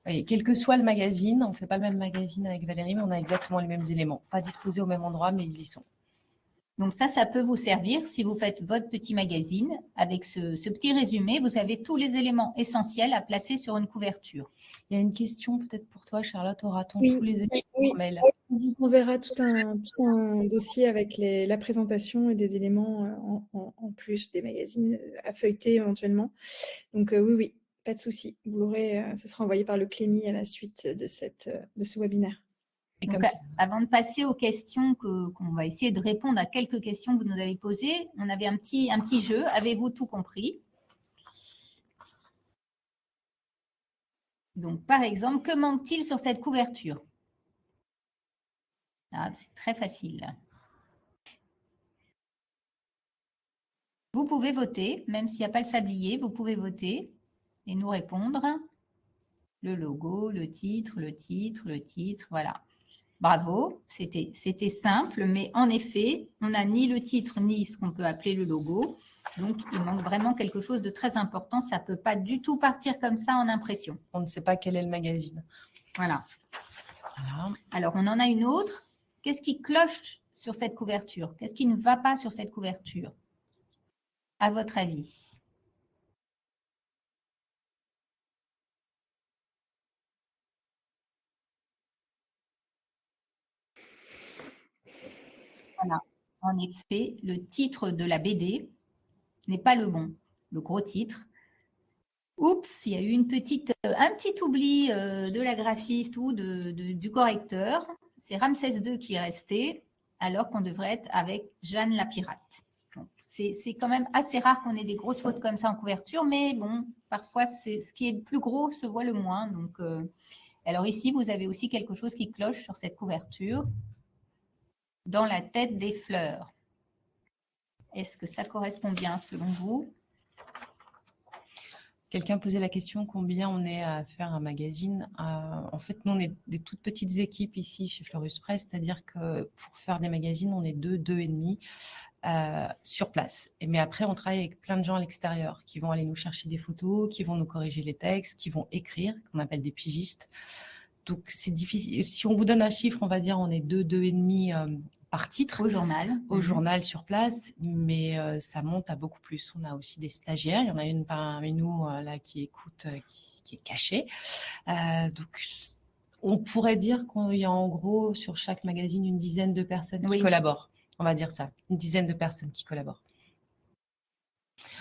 [SPEAKER 3] Quel que soit le magazine, on ne fait pas le même magazine avec Valérie, mais on a exactement les mêmes éléments. Pas disposés au même endroit, mais ils y sont.
[SPEAKER 2] Donc ça peut vous servir si vous faites votre petit magazine. Avec ce petit résumé, vous avez tous les éléments essentiels à placer sur une couverture.
[SPEAKER 3] Il y a une question peut-être pour toi, Charlotte. Aura-t-on
[SPEAKER 1] Oui,
[SPEAKER 3] tous les éléments
[SPEAKER 1] oui.
[SPEAKER 3] par mail?
[SPEAKER 1] On vous enverra tout un dossier avec la présentation et des éléments en plus des magazines à feuilleter éventuellement. Donc oui, pas de souci. Vous l'aurez, ce sera envoyé par le Clémy à la suite de ce webinaire.
[SPEAKER 3] Et
[SPEAKER 2] Donc,
[SPEAKER 3] comme ça,
[SPEAKER 2] avant de passer aux questions, qu'on va essayer de répondre à quelques questions que vous nous avez posées, on avait un petit jeu. Avez-vous tout compris? Donc, par exemple, que manque-t-il sur cette couverture? Ah, c'est très facile. Vous pouvez voter, même s'il n'y a pas le sablier, vous pouvez voter et nous répondre. Le logo, le titre, voilà. Bravo, c'était simple, mais en effet, on n'a ni le titre, ni ce qu'on peut appeler le logo. Donc, il manque vraiment quelque chose de très important. Ça ne peut pas du tout partir comme ça en impression.
[SPEAKER 3] on ne sait pas quel est le magazine.
[SPEAKER 2] Voilà.
[SPEAKER 3] Voilà.
[SPEAKER 2] Alors, on en a une autre. Qu'est-ce qui cloche sur cette couverture? Qu'est-ce qui ne va pas sur cette couverture, à votre avis? Voilà. En effet, le titre de la BD n'est pas le bon, le gros titre. Oups, il y a eu un petit oubli de la graphiste ou du correcteur. C'est Ramsès II qui est resté, alors qu'on devrait être avec Jeanne la pirate. C'est quand même assez rare qu'on ait des grosses fautes comme ça en couverture, mais bon, parfois, ce qui est le plus gros se voit le moins. Donc, alors ici, vous avez aussi quelque chose qui cloche sur cette couverture. Dans la tête des fleurs. Est-ce que ça correspond bien selon vous?
[SPEAKER 3] Quelqu'un posait la question combien on est à faire un magazine. En fait, nous, on est des toutes petites équipes ici chez Fleurus Press, c'est-à-dire que pour faire des magazines, on est deux et demi sur place. Mais après, on travaille avec plein de gens à l'extérieur qui vont aller nous chercher des photos, qui vont nous corriger les textes, qui vont écrire, qu'on appelle des pigistes. Donc, c'est difficile. Si on vous donne un chiffre, on va dire on est deux et demi par titre.
[SPEAKER 2] Au journal.
[SPEAKER 3] Au journal sur place, mais ça monte à beaucoup plus. On a aussi des stagiaires. Il y en a une parmi nous là qui écoute, qui est cachée. Donc, on pourrait dire qu'il y a en gros sur chaque magazine une dizaine de personnes qui collaborent. On va dire ça, une dizaine de personnes qui collaborent.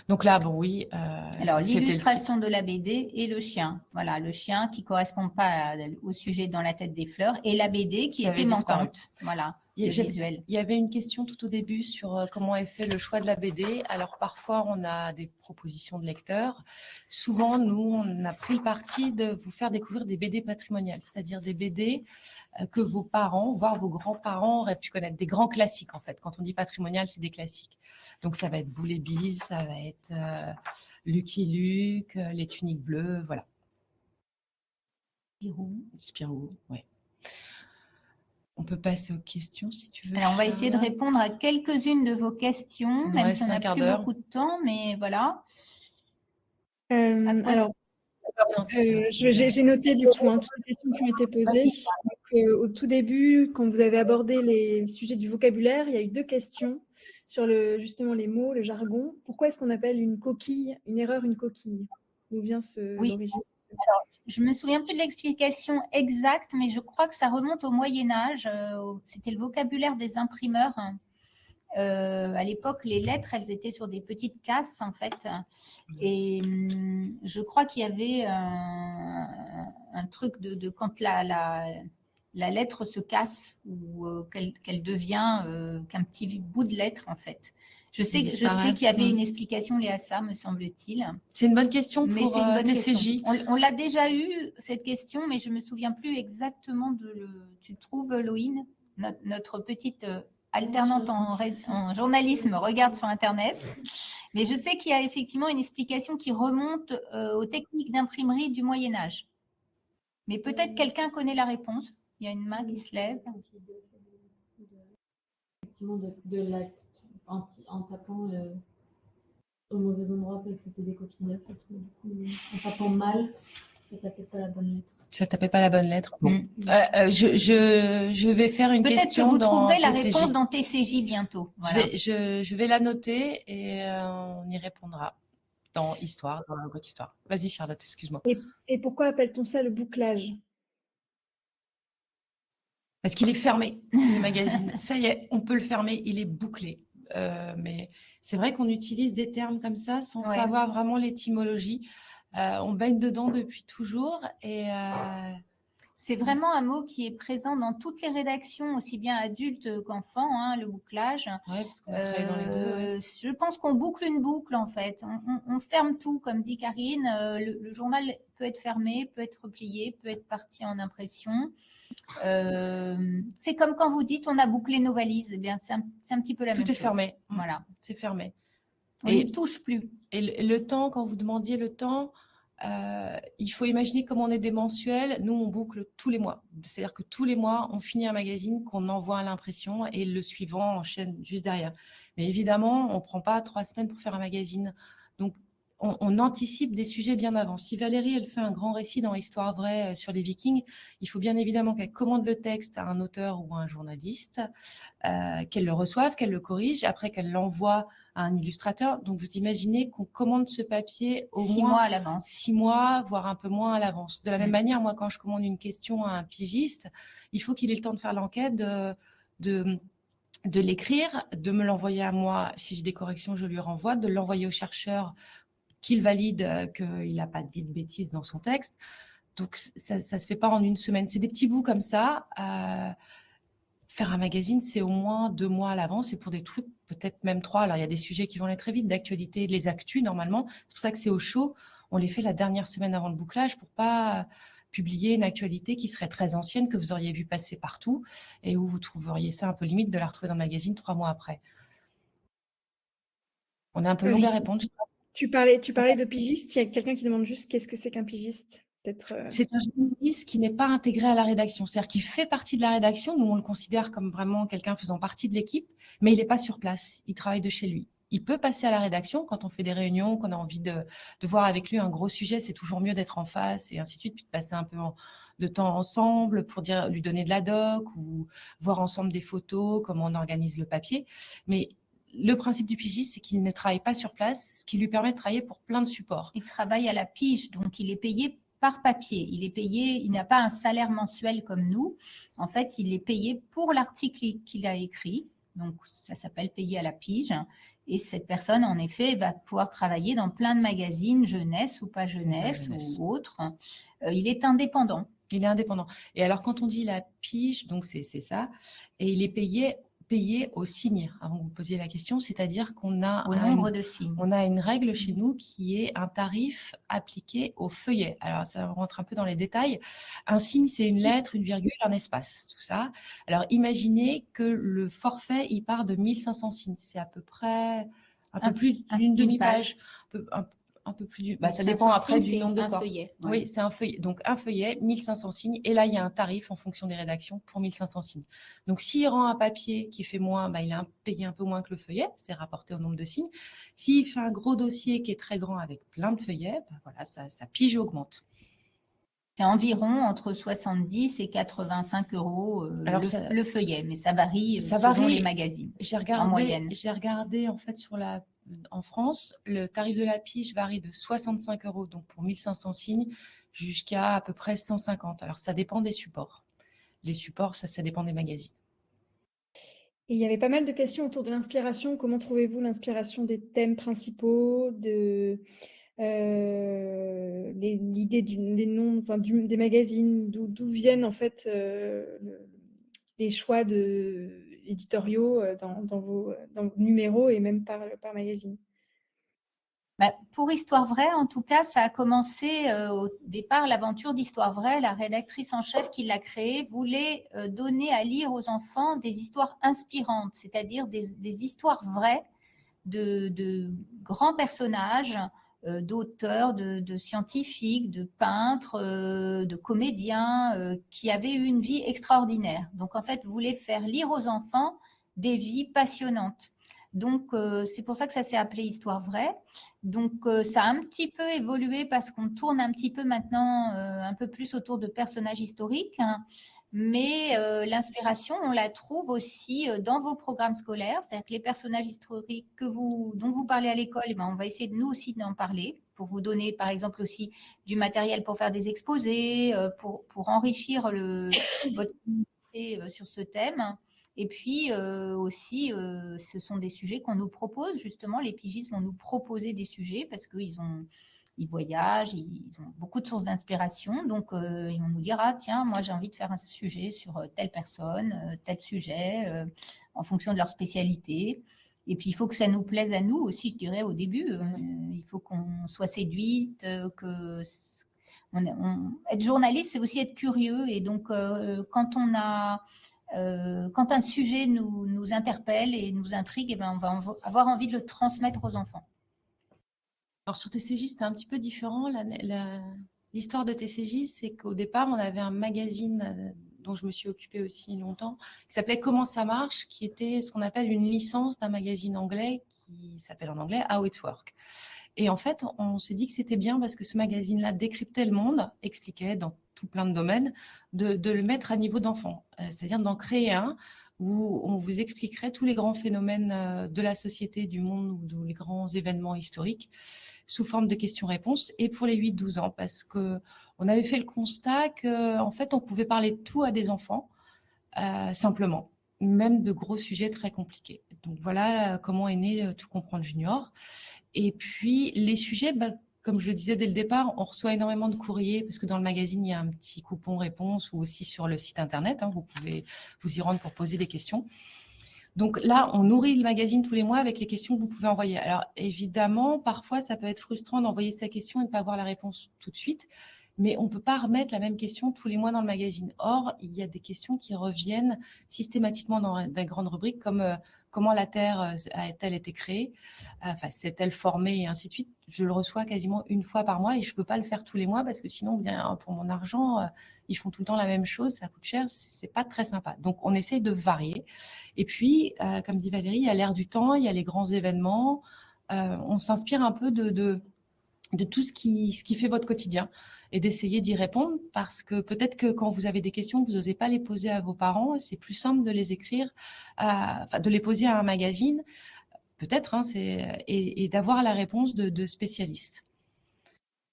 [SPEAKER 3] Donc là, bon, oui.
[SPEAKER 2] Alors, l'illustration de la BD et le chien. Voilà, le chien qui ne correspond pas au sujet dans la tête des fleurs et la BD qui était manquante. Voilà, le visuel.
[SPEAKER 3] Il y avait une question tout au début sur comment est fait le choix de la BD. Alors, parfois, on a des propositions de lecteurs. Souvent, nous, on a pris le parti de vous faire découvrir des BD patrimoniales, c'est-à-dire des BD que vos parents, voire vos grands-parents auraient pu connaître, des grands classiques, en fait. Quand on dit patrimonial, c'est des classiques. Donc, ça va être Boule et Bill, ça va être Lucky Luke, Les Tuniques Bleues, voilà. Spirou, oui. On peut passer aux questions si tu veux.
[SPEAKER 2] Alors, on va essayer de répondre à quelques-unes de vos questions, même si on n'a plus beaucoup de temps, mais voilà.
[SPEAKER 1] Alors, j'ai noté du coup toutes les questions qui ont été posées. Donc, au tout début, quand vous avez abordé les sujets du vocabulaire, il y a eu 2 questions sur justement les mots, le jargon. Pourquoi est-ce qu'on appelle une coquille, une erreur, une coquille? D'où vient l'origine?
[SPEAKER 2] Alors, je ne me souviens plus de l'explication exacte, mais je crois que ça remonte au Moyen-Âge. C'était le vocabulaire des imprimeurs. À l'époque, les lettres, elles étaient sur des petites casses, en fait. Et je crois qu'il y avait un truc de quand la lettre se casse ou qu'elle devient qu'un petit bout de lettre, en fait. Je sais qu'il y avait une explication liée à ça, me semble-t-il.
[SPEAKER 3] C'est une bonne question pour TCJ.
[SPEAKER 2] On l'a déjà eu, cette question, mais je ne me souviens plus exactement Tu trouves, Loïne, notre petite alternante en journalisme regarde sur Internet. Mais je sais qu'il y a effectivement une explication qui remonte aux techniques d'imprimerie du Moyen-Âge. Mais peut-être quelqu'un connaît la réponse. Il y a une main qui se lève.
[SPEAKER 4] Effectivement, en tapant au mauvais endroit, parce que c'était des coquilles neuves. En tapant mal, Ça tapait pas la bonne lettre.
[SPEAKER 3] Ça tapait pas la bonne lettre. Bon.
[SPEAKER 2] Mm.
[SPEAKER 3] Je vais faire une
[SPEAKER 2] Peut-être que
[SPEAKER 3] question
[SPEAKER 2] vous
[SPEAKER 3] dans
[SPEAKER 2] trouverez la
[SPEAKER 3] TCJ.
[SPEAKER 2] réponse dans TCJ bientôt. Voilà.
[SPEAKER 3] Je vais la noter et on y répondra dans Histoire, dans la rubrique Histoire. Vas-y Charlotte, excuse-moi.
[SPEAKER 1] Et pourquoi appelle-t-on ça le bouclage?
[SPEAKER 3] Parce qu'il est fermé, le magazine. Ça y est, on peut le fermer, il est bouclé. Mais c'est vrai qu'on utilise des termes comme ça sans
[SPEAKER 2] Ouais.
[SPEAKER 3] savoir vraiment l'étymologie. On baigne dedans depuis toujours et
[SPEAKER 2] C'est vraiment un mot qui est présent dans toutes les rédactions, aussi bien adultes qu'enfants, hein, le bouclage.
[SPEAKER 3] ouais, parce qu'on a travaillé dans les deux. Ouais.
[SPEAKER 2] Je pense qu'on boucle une boucle, en fait. On ferme tout, comme dit Karine. Le journal peut être fermé, peut être replié, peut être parti en impression. C'est comme quand vous dites on a bouclé nos valises. Eh bien, c'est un petit peu la même chose.
[SPEAKER 3] Tout est fermé.
[SPEAKER 2] Voilà.
[SPEAKER 3] C'est fermé.
[SPEAKER 2] On n'y touche plus.
[SPEAKER 3] Et le temps, quand vous demandiez le temps, il faut imaginer comme on est des mensuels, nous on boucle tous les mois. C'est-à-dire que tous les mois, on finit un magazine qu'on envoie à l'impression et le suivant enchaîne juste derrière. Mais évidemment, on ne prend pas 3 semaines pour faire un magazine. Donc, on anticipe des sujets bien avant. Si Valérie, elle fait un grand récit dans Histoire vraie sur les Vikings, il faut bien évidemment qu'elle commande le texte à un auteur ou à un journaliste, qu'elle le reçoive, qu'elle le corrige, après qu'elle l'envoie à un illustrateur. Donc, vous imaginez qu'on commande ce papier au
[SPEAKER 2] 6
[SPEAKER 3] moins
[SPEAKER 2] mois à l'avance.
[SPEAKER 3] 6 mois, voire un peu moins à l'avance. De la même manière, moi, quand je commande une question à un pigiste, il faut qu'il ait le temps de faire l'enquête, de l'écrire, de me l'envoyer à moi. Si j'ai des corrections, je lui renvoie, de l'envoyer au chercheur qu'il valide qu'il n'a pas dit de bêtises dans son texte. Donc, ça ne se fait pas en une semaine. C'est des petits bouts comme ça. Faire un magazine, c'est au moins 2 mois à l'avance et pour des trucs, peut-être même 3. Alors, il y a des sujets qui vont aller très vite, d'actualité, les actus, normalement. C'est pour ça que c'est au chaud. On les fait la dernière semaine avant le bouclage pour pas publier une actualité qui serait très ancienne, que vous auriez vu passer partout et où vous trouveriez ça un peu limite de la retrouver dans le magazine 3 mois après. On est un peu long à répondre.
[SPEAKER 1] Tu parlais de pigiste. Il y a quelqu'un qui demande juste qu'est-ce que c'est qu'un pigiste.
[SPEAKER 3] C'est un journaliste qui n'est pas intégré à la rédaction. C'est-à-dire qu'il fait partie de la rédaction. Nous, on le considère comme vraiment quelqu'un faisant partie de l'équipe, mais il n'est pas sur place. Il travaille de chez lui. Il peut passer à la rédaction quand on fait des réunions, qu'on a envie de voir avec lui un gros sujet. C'est toujours mieux d'être en face et ainsi de suite, puis de passer un peu de temps ensemble pour lui donner de la doc ou voir ensemble des photos, comment on organise le papier. Mais le principe du pigiste, c'est qu'il ne travaille pas sur place, ce qui lui permet de travailler pour plein de supports.
[SPEAKER 2] Il travaille à la pige, donc il est payé par papier. Il est payé, il n'a pas un salaire mensuel comme nous. En fait, il est payé pour l'article qu'il a écrit. Donc, ça s'appelle payer à la pige. Et cette personne, en effet, va pouvoir travailler dans plein de magazines, jeunesse ou pas jeunesse, ou autre. Il est indépendant.
[SPEAKER 3] Il est indépendant. Et alors, quand on dit la pige, donc c'est ça, et il est payé au signe, avant que vous posiez la question, c'est-à-dire qu'on a
[SPEAKER 2] au nombre de signes.
[SPEAKER 3] On a une règle chez nous qui est un tarif appliqué au feuillet. Alors, ça rentre un peu dans les détails. Un signe, c'est une lettre, une virgule, un espace, tout ça. Alors, imaginez que le forfait, il part de 1500 signes. C'est à peu près un peu plus d'une demi-page, un peu plus ça dépend après du nombre de corps.
[SPEAKER 2] Feuillet, ouais.
[SPEAKER 3] Oui, c'est un feuillet. Donc, un feuillet, 1500 signes. Et là, il y a un tarif en fonction des rédactions pour 1500 signes. Donc, s'il rend un papier qui fait moins, il est payé un peu moins que le feuillet. C'est rapporté au nombre de signes. S'il fait un gros dossier qui est très grand avec plein de feuillets, voilà, sa pige augmente.
[SPEAKER 2] C'est environ entre 70 et 85 € le feuillet, mais ça varie selon les magazines. En moyenne.
[SPEAKER 3] J'ai regardé en fait en France, le tarif de la pige varie de 65 €, donc pour 1500 signes, jusqu'à à peu près 150. Alors, ça dépend des supports. Les supports, ça dépend des magazines.
[SPEAKER 1] Et il y avait pas mal de questions autour de l'inspiration. Comment trouvez-vous l'inspiration des thèmes principaux, l'idée des noms, des magazines, d'où viennent en fait les choix éditoriaux dans vos numéros et même par magazine?
[SPEAKER 2] Pour Histoire vraie, en tout cas, ça a commencé au départ, l'aventure d'Histoire vraie. La rédactrice en chef qui l'a créée voulait donner à lire aux enfants des histoires inspirantes, c'est-à-dire des histoires vraies de grands personnages, d'auteurs, de scientifiques, de peintres, de comédiens qui avaient eu une vie extraordinaire. Donc, en fait, voulait faire lire aux enfants des vies passionnantes. Donc, c'est pour ça que ça s'est appelé Histoire vraie. Donc, ça a un petit peu évolué parce qu'on tourne un petit peu maintenant un peu plus autour de personnages historiques. Hein. Mais l'inspiration, on la trouve aussi dans vos programmes scolaires. C'est-à-dire que les personnages historiques dont vous parlez à l'école, eh ben, on va essayer de nous aussi d'en parler pour vous donner, par exemple, aussi du matériel pour faire des exposés, pour enrichir votre communauté sur ce thème. Et puis aussi, ce sont des sujets qu'on nous propose. Justement, les pigistes vont nous proposer des sujets parce qu'ils voyagent, ils ont beaucoup de sources d'inspiration. Donc, ils vont nous dire, ah tiens, moi j'ai envie de faire un sujet sur telle personne, tel sujet, en fonction de leur spécialité. Et puis, il faut que ça nous plaise à nous aussi, je dirais, au début. Il faut qu'on soit séduite, être journaliste, c'est aussi être curieux. Et donc, quand un sujet nous interpelle et nous intrigue, eh ben, on va avoir envie de le transmettre aux enfants.
[SPEAKER 3] Alors sur TCJ, c'était un petit peu différent. L'histoire de TCJ, c'est qu'au départ, on avait un magazine dont je me suis occupée aussi longtemps, qui s'appelait Comment ça marche, qui était ce qu'on appelle une licence d'un magazine anglais qui s'appelle en anglais How It Works. Et en fait, on s'est dit que c'était bien parce que ce magazine-là décryptait le monde, expliquait dans tout plein de domaines, de le mettre à niveau d'enfant, c'est-à-dire d'en créer un où on vous expliquerait tous les grands phénomènes de la société, du monde, ou les grands événements historiques sous forme de questions-réponses, et pour les 8-12 ans, parce qu'on avait fait le constat qu'en fait, on pouvait parler de tout à des enfants, simplement, même de gros sujets très compliqués. Donc voilà comment est né Tout comprendre junior. Et puis, les sujets, comme je le disais dès le départ, on reçoit énormément de courriers parce que dans le magazine, il y a un petit coupon réponse ou aussi sur le site internet. Hein, vous pouvez vous y rendre pour poser des questions. Donc là, on nourrit le magazine tous les mois avec les questions que vous pouvez envoyer. Alors évidemment, parfois, ça peut être frustrant d'envoyer sa question et de ne pas avoir la réponse tout de suite. Mais on ne peut pas remettre la même question tous les mois dans le magazine. Or, il y a des questions qui reviennent systématiquement dans des grandes rubriques comme comment la Terre a-t-elle été créée, s'est-elle formée et ainsi de suite. Je le reçois quasiment une fois par mois et je ne peux pas le faire tous les mois parce que sinon, pour mon argent, ils font tout le temps la même chose, ça coûte cher, c'est pas très sympa. Donc, on essaye de varier. Et puis, comme dit Valérie, il y a l'ère du temps, il y a les grands événements. On s'inspire un peu de tout ce qui fait votre quotidien et d'essayer d'y répondre parce que peut-être que quand vous avez des questions, vous n'osez pas les poser à vos parents, c'est plus simple de les écrire, de les poser à un magazine, peut-être, hein, et d'avoir la réponse de spécialistes.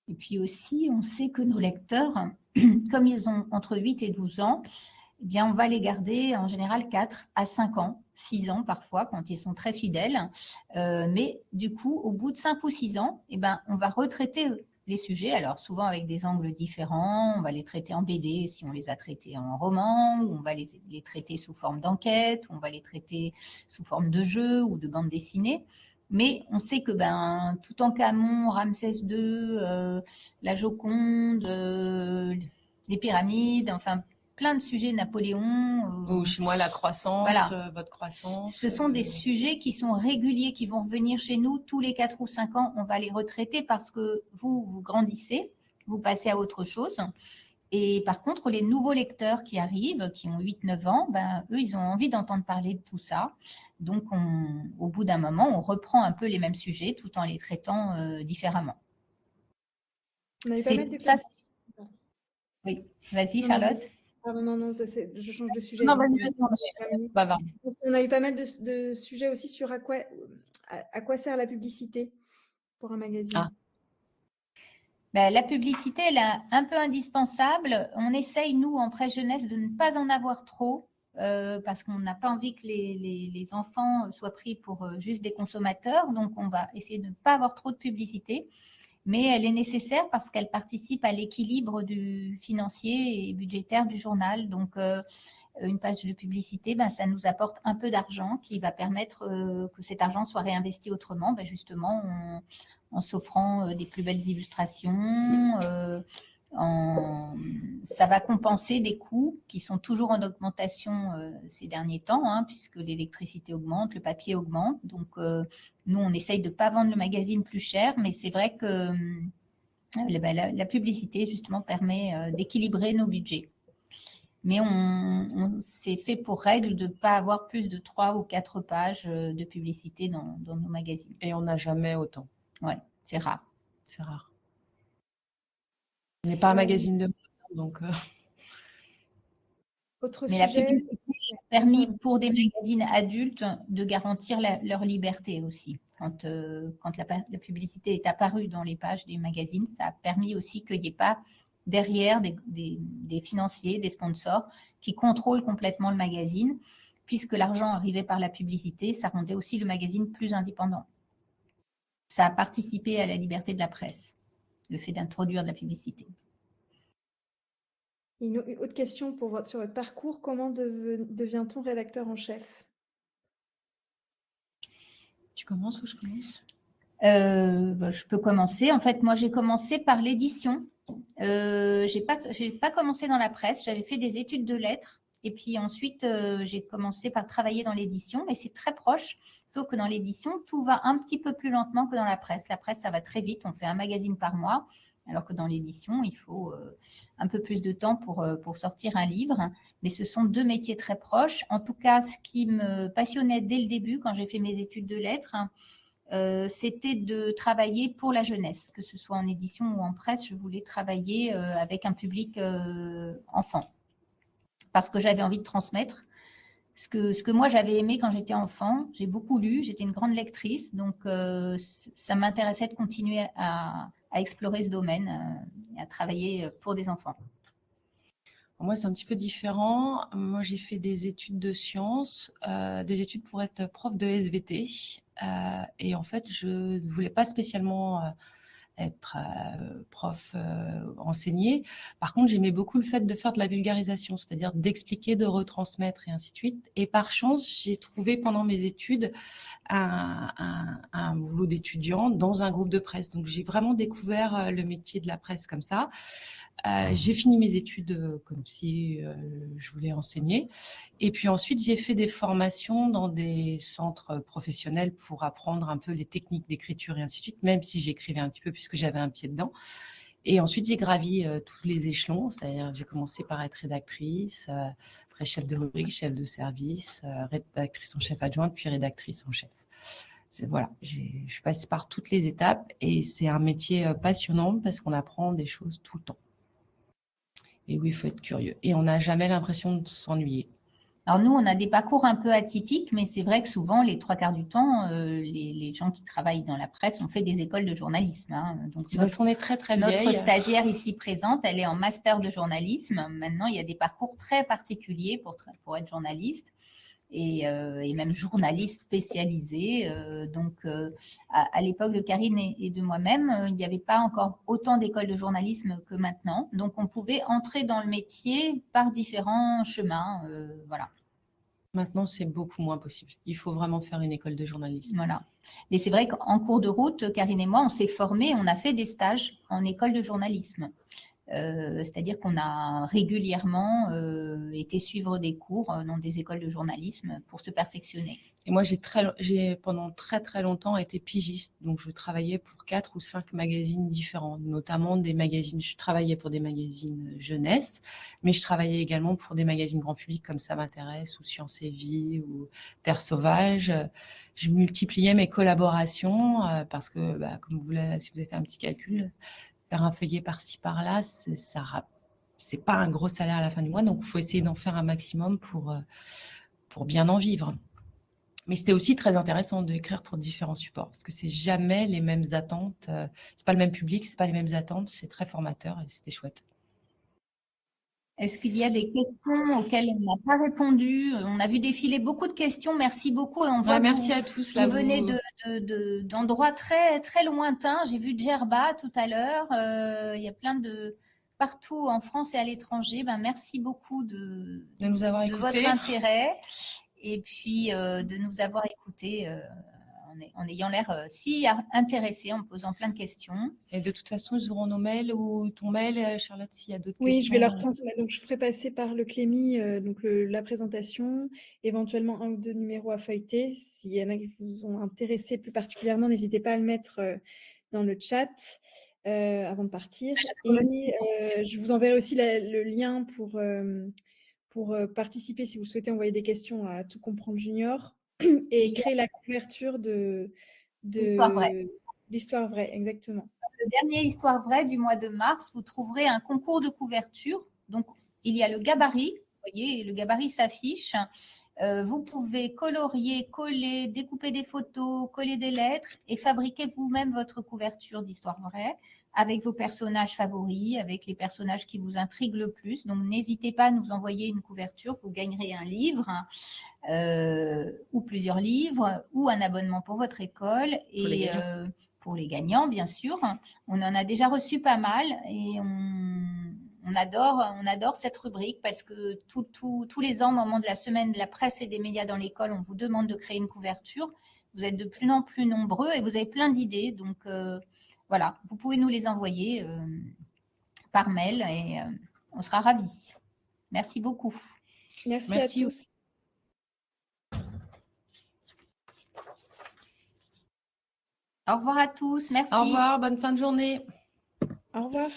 [SPEAKER 2] Et puis aussi, on sait que nos lecteurs, comme ils ont entre 8 et 12 ans, eh bien, on va les garder en général 4 à 5 ans, 6 ans parfois, quand ils sont très fidèles. Mais du coup, au bout de 5 ou 6 ans, eh ben, on va retraiter les sujets, alors souvent avec des angles différents. On va les traiter en BD si on les a traités en roman, ou on va les traiter sous forme d'enquête, ou on va les traiter sous forme de jeu ou de bande dessinée. Mais on sait que Toutankhamon, Ramsès II, la Joconde, les pyramides, enfin plein de sujets, Napoléon.
[SPEAKER 3] Ou chez moi, la croissance,
[SPEAKER 2] voilà.
[SPEAKER 3] Votre croissance.
[SPEAKER 2] Ce sont des sujets qui sont réguliers, qui vont revenir chez nous tous les 4 ou 5 ans. On va les retraiter parce que vous grandissez, vous passez à autre chose. Et par contre, les nouveaux lecteurs qui arrivent, qui ont 8-9 ans, eux, ils ont envie d'entendre parler de tout ça. Donc, au bout d'un moment, on reprend un peu les mêmes sujets tout en les traitant différemment. Oui, vas-y, Charlotte.
[SPEAKER 1] Non, je change de sujet.
[SPEAKER 3] Non, vas-y.
[SPEAKER 1] On a eu pas mal de sujets aussi sur à quoi sert la publicité pour un magazine.
[SPEAKER 2] La publicité, elle est un peu indispensable. On essaye, nous, en presse jeunesse, de ne pas en avoir trop parce qu'on n'a pas envie que les enfants soient pris pour juste des consommateurs. Donc, on va essayer de ne pas avoir trop de publicité. Mais elle est nécessaire parce qu'elle participe à l'équilibre du financier et budgétaire du journal. Donc, une page de publicité, ça nous apporte un peu d'argent qui va permettre que cet argent soit réinvesti autrement, justement en s'offrant des plus belles illustrations. Ça va compenser des coûts qui sont toujours en augmentation ces derniers temps, hein, puisque l'électricité augmente, le papier augmente. Donc, nous, on essaye de ne pas vendre le magazine plus cher, mais c'est vrai que la publicité, justement, permet d'équilibrer nos budgets. Mais on s'est fait pour règle de ne pas avoir plus de 3 ou 4 pages de publicité dans nos magazines.
[SPEAKER 3] Et on n'a jamais autant.
[SPEAKER 2] Ouais, c'est rare.
[SPEAKER 3] C'est rare. On n'est pas un magazine de mode, donc
[SPEAKER 1] Autre
[SPEAKER 2] Mais la
[SPEAKER 1] sujet.
[SPEAKER 2] publicité a permis pour des magazines adultes de garantir leur liberté aussi. Quand la publicité est apparue dans les pages des magazines, ça a permis aussi qu'il n'y ait pas derrière des financiers, des sponsors qui contrôlent complètement le magazine, puisque l'argent arrivait par la publicité, ça rendait aussi le magazine plus indépendant. Ça a participé à la liberté de la presse, le fait d'introduire de la publicité.
[SPEAKER 1] Une autre question sur votre parcours. Comment devient-on rédacteur en chef?
[SPEAKER 3] Tu commences ou je commence?
[SPEAKER 2] Je peux commencer. En fait, moi, j'ai commencé par l'édition. J'ai pas commencé dans la presse. J'avais fait des études de lettres. Et puis ensuite, j'ai commencé par travailler dans l'édition. Mais c'est très proche. Sauf que dans l'édition, tout va un petit peu plus lentement que dans la presse. La presse, ça va très vite. On fait un magazine par mois. Alors que dans l'édition, il faut un peu plus de temps pour sortir un livre. Mais ce sont deux métiers très proches. En tout cas, ce qui me passionnait dès le début, quand j'ai fait mes études de lettres, c'était de travailler pour la jeunesse, que ce soit en édition ou en presse. Je voulais travailler avec un public enfant parce que j'avais envie de transmettre ce que moi j'avais aimé quand j'étais enfant. J'ai beaucoup lu, j'étais une grande lectrice, donc ça m'intéressait de continuer à explorer ce domaine et à travailler pour des enfants.
[SPEAKER 3] Moi, c'est un petit peu différent. Moi, j'ai fait des études de sciences, des études pour être prof de SVT. Et en fait, je ne voulais pas spécialement être prof enseigné. Par contre, j'aimais beaucoup le fait de faire de la vulgarisation, c'est-à-dire d'expliquer, de retransmettre et ainsi de suite. Et par chance, j'ai trouvé pendant mes études un boulot d'étudiant dans un groupe de presse. Donc, j'ai vraiment découvert le métier de la presse comme ça. J'ai fini mes études comme si je voulais enseigner. Et puis ensuite, j'ai fait des formations dans des centres professionnels pour apprendre un peu les techniques d'écriture et ainsi de suite, même si j'écrivais un petit peu puisque j'avais un pied dedans. Et ensuite, j'ai gravi tous les échelons, c'est-à-dire j'ai commencé par être rédactrice, après chef de rubrique, chef de service, rédactrice en chef adjointe, puis rédactrice en chef. Voilà, je suis passée par toutes les étapes et c'est un métier passionnant parce qu'on apprend des choses tout le temps. Et oui, il faut être curieux. Et on n'a jamais l'impression de s'ennuyer.
[SPEAKER 2] Alors nous, on a des parcours un peu atypiques, mais c'est vrai que souvent, les 3 quarts du temps, les gens qui travaillent dans la presse ont fait des écoles de journalisme. Donc
[SPEAKER 3] c'est parce qu'on est très, très vieille.
[SPEAKER 2] Notre stagiaire ici présente, elle est en master de journalisme. Maintenant, il y a des parcours très particuliers pour être journaliste. Et même journaliste spécialisé. Donc, à l'époque de Karine et de moi-même, il n'y avait pas encore autant d'écoles de journalisme que maintenant. Donc, on pouvait entrer dans le métier par différents chemins. Voilà.
[SPEAKER 3] Maintenant, c'est beaucoup moins possible. Il faut vraiment faire une école de journalisme.
[SPEAKER 2] Voilà. Mais c'est vrai qu'en cours de route, Karine et moi, on s'est formés, on a fait des stages en école de journalisme. C'est-à-dire qu'on a régulièrement été suivre des cours dans des écoles de journalisme pour se perfectionner.
[SPEAKER 3] Et moi, j'ai pendant très très longtemps été pigiste, donc je travaillais pour 4 ou 5 magazines différents, notamment des magazines. Je travaillais pour des magazines jeunesse, mais je travaillais également pour des magazines grand public comme Ça m'intéresse ou Science et Vie ou Terre sauvage. Je multipliais mes collaborations parce que, comme si vous avez fait un petit calcul, faire un feuillet par-ci par-là, c'est pas un gros salaire à la fin du mois, donc il faut essayer d'en faire un maximum pour bien en vivre. Mais c'était aussi très intéressant d'écrire pour différents supports parce que c'est jamais les mêmes attentes, c'est pas le même public, c'est pas les mêmes attentes, c'est très formateur et c'était chouette.
[SPEAKER 2] Est-ce qu'il y a des questions auxquelles on n'a pas répondu? On a vu défiler beaucoup de questions. Merci beaucoup. Et on voit
[SPEAKER 3] merci à tous.
[SPEAKER 2] Vous venez d'endroits très, très lointains. J'ai vu Djerba tout à l'heure. Il y a plein de partout en France et à l'étranger. Merci beaucoup de
[SPEAKER 3] nous avoir écoutés,
[SPEAKER 2] votre intérêt et puis de nous avoir écoutés en ayant l'air si intéressé, en me posant plein de questions.
[SPEAKER 3] Et de toute façon, ils auront nos mails ou ton mail, Charlotte, s'il y a d'autres questions.
[SPEAKER 1] Oui, je vais leur transmettre. Donc, je ferai passer par le Clémy la présentation, éventuellement 1 ou 2 numéros à feuilleter. S'il y en a qui vous ont intéressé plus particulièrement, n'hésitez pas à le mettre dans le chat avant de partir. Et je vous enverrai aussi le lien pour pour participer si vous souhaitez envoyer des questions à Tout comprendre junior et créer la couverture
[SPEAKER 2] L'histoire vraie.
[SPEAKER 1] d'Histoire vraie, exactement.
[SPEAKER 2] Le dernier Histoire vraie du mois de mars, vous trouverez un concours de couverture. Donc, il y a le gabarit. Vous voyez, le gabarit s'affiche. Vous pouvez colorier, coller, découper des photos, coller des lettres et fabriquer vous-même votre couverture d'Histoire vraie avec vos personnages favoris, avec les personnages qui vous intriguent le plus. Donc, n'hésitez pas à nous envoyer une couverture. Vous gagnerez un livre ou plusieurs livres ou un abonnement pour votre école. Et pour les gagnants, bien sûr. On en a déjà reçu pas mal et on adore cette rubrique parce que tous les ans, au moment de la semaine de la presse et des médias dans l'école, on vous demande de créer une couverture. Vous êtes de plus en plus nombreux et vous avez plein d'idées. Donc, voilà, vous pouvez nous les envoyer par mail et on sera ravis. Merci beaucoup.
[SPEAKER 1] Merci à tous.
[SPEAKER 2] Au revoir à tous. Merci.
[SPEAKER 3] Au revoir, bonne fin de journée.
[SPEAKER 1] Au revoir.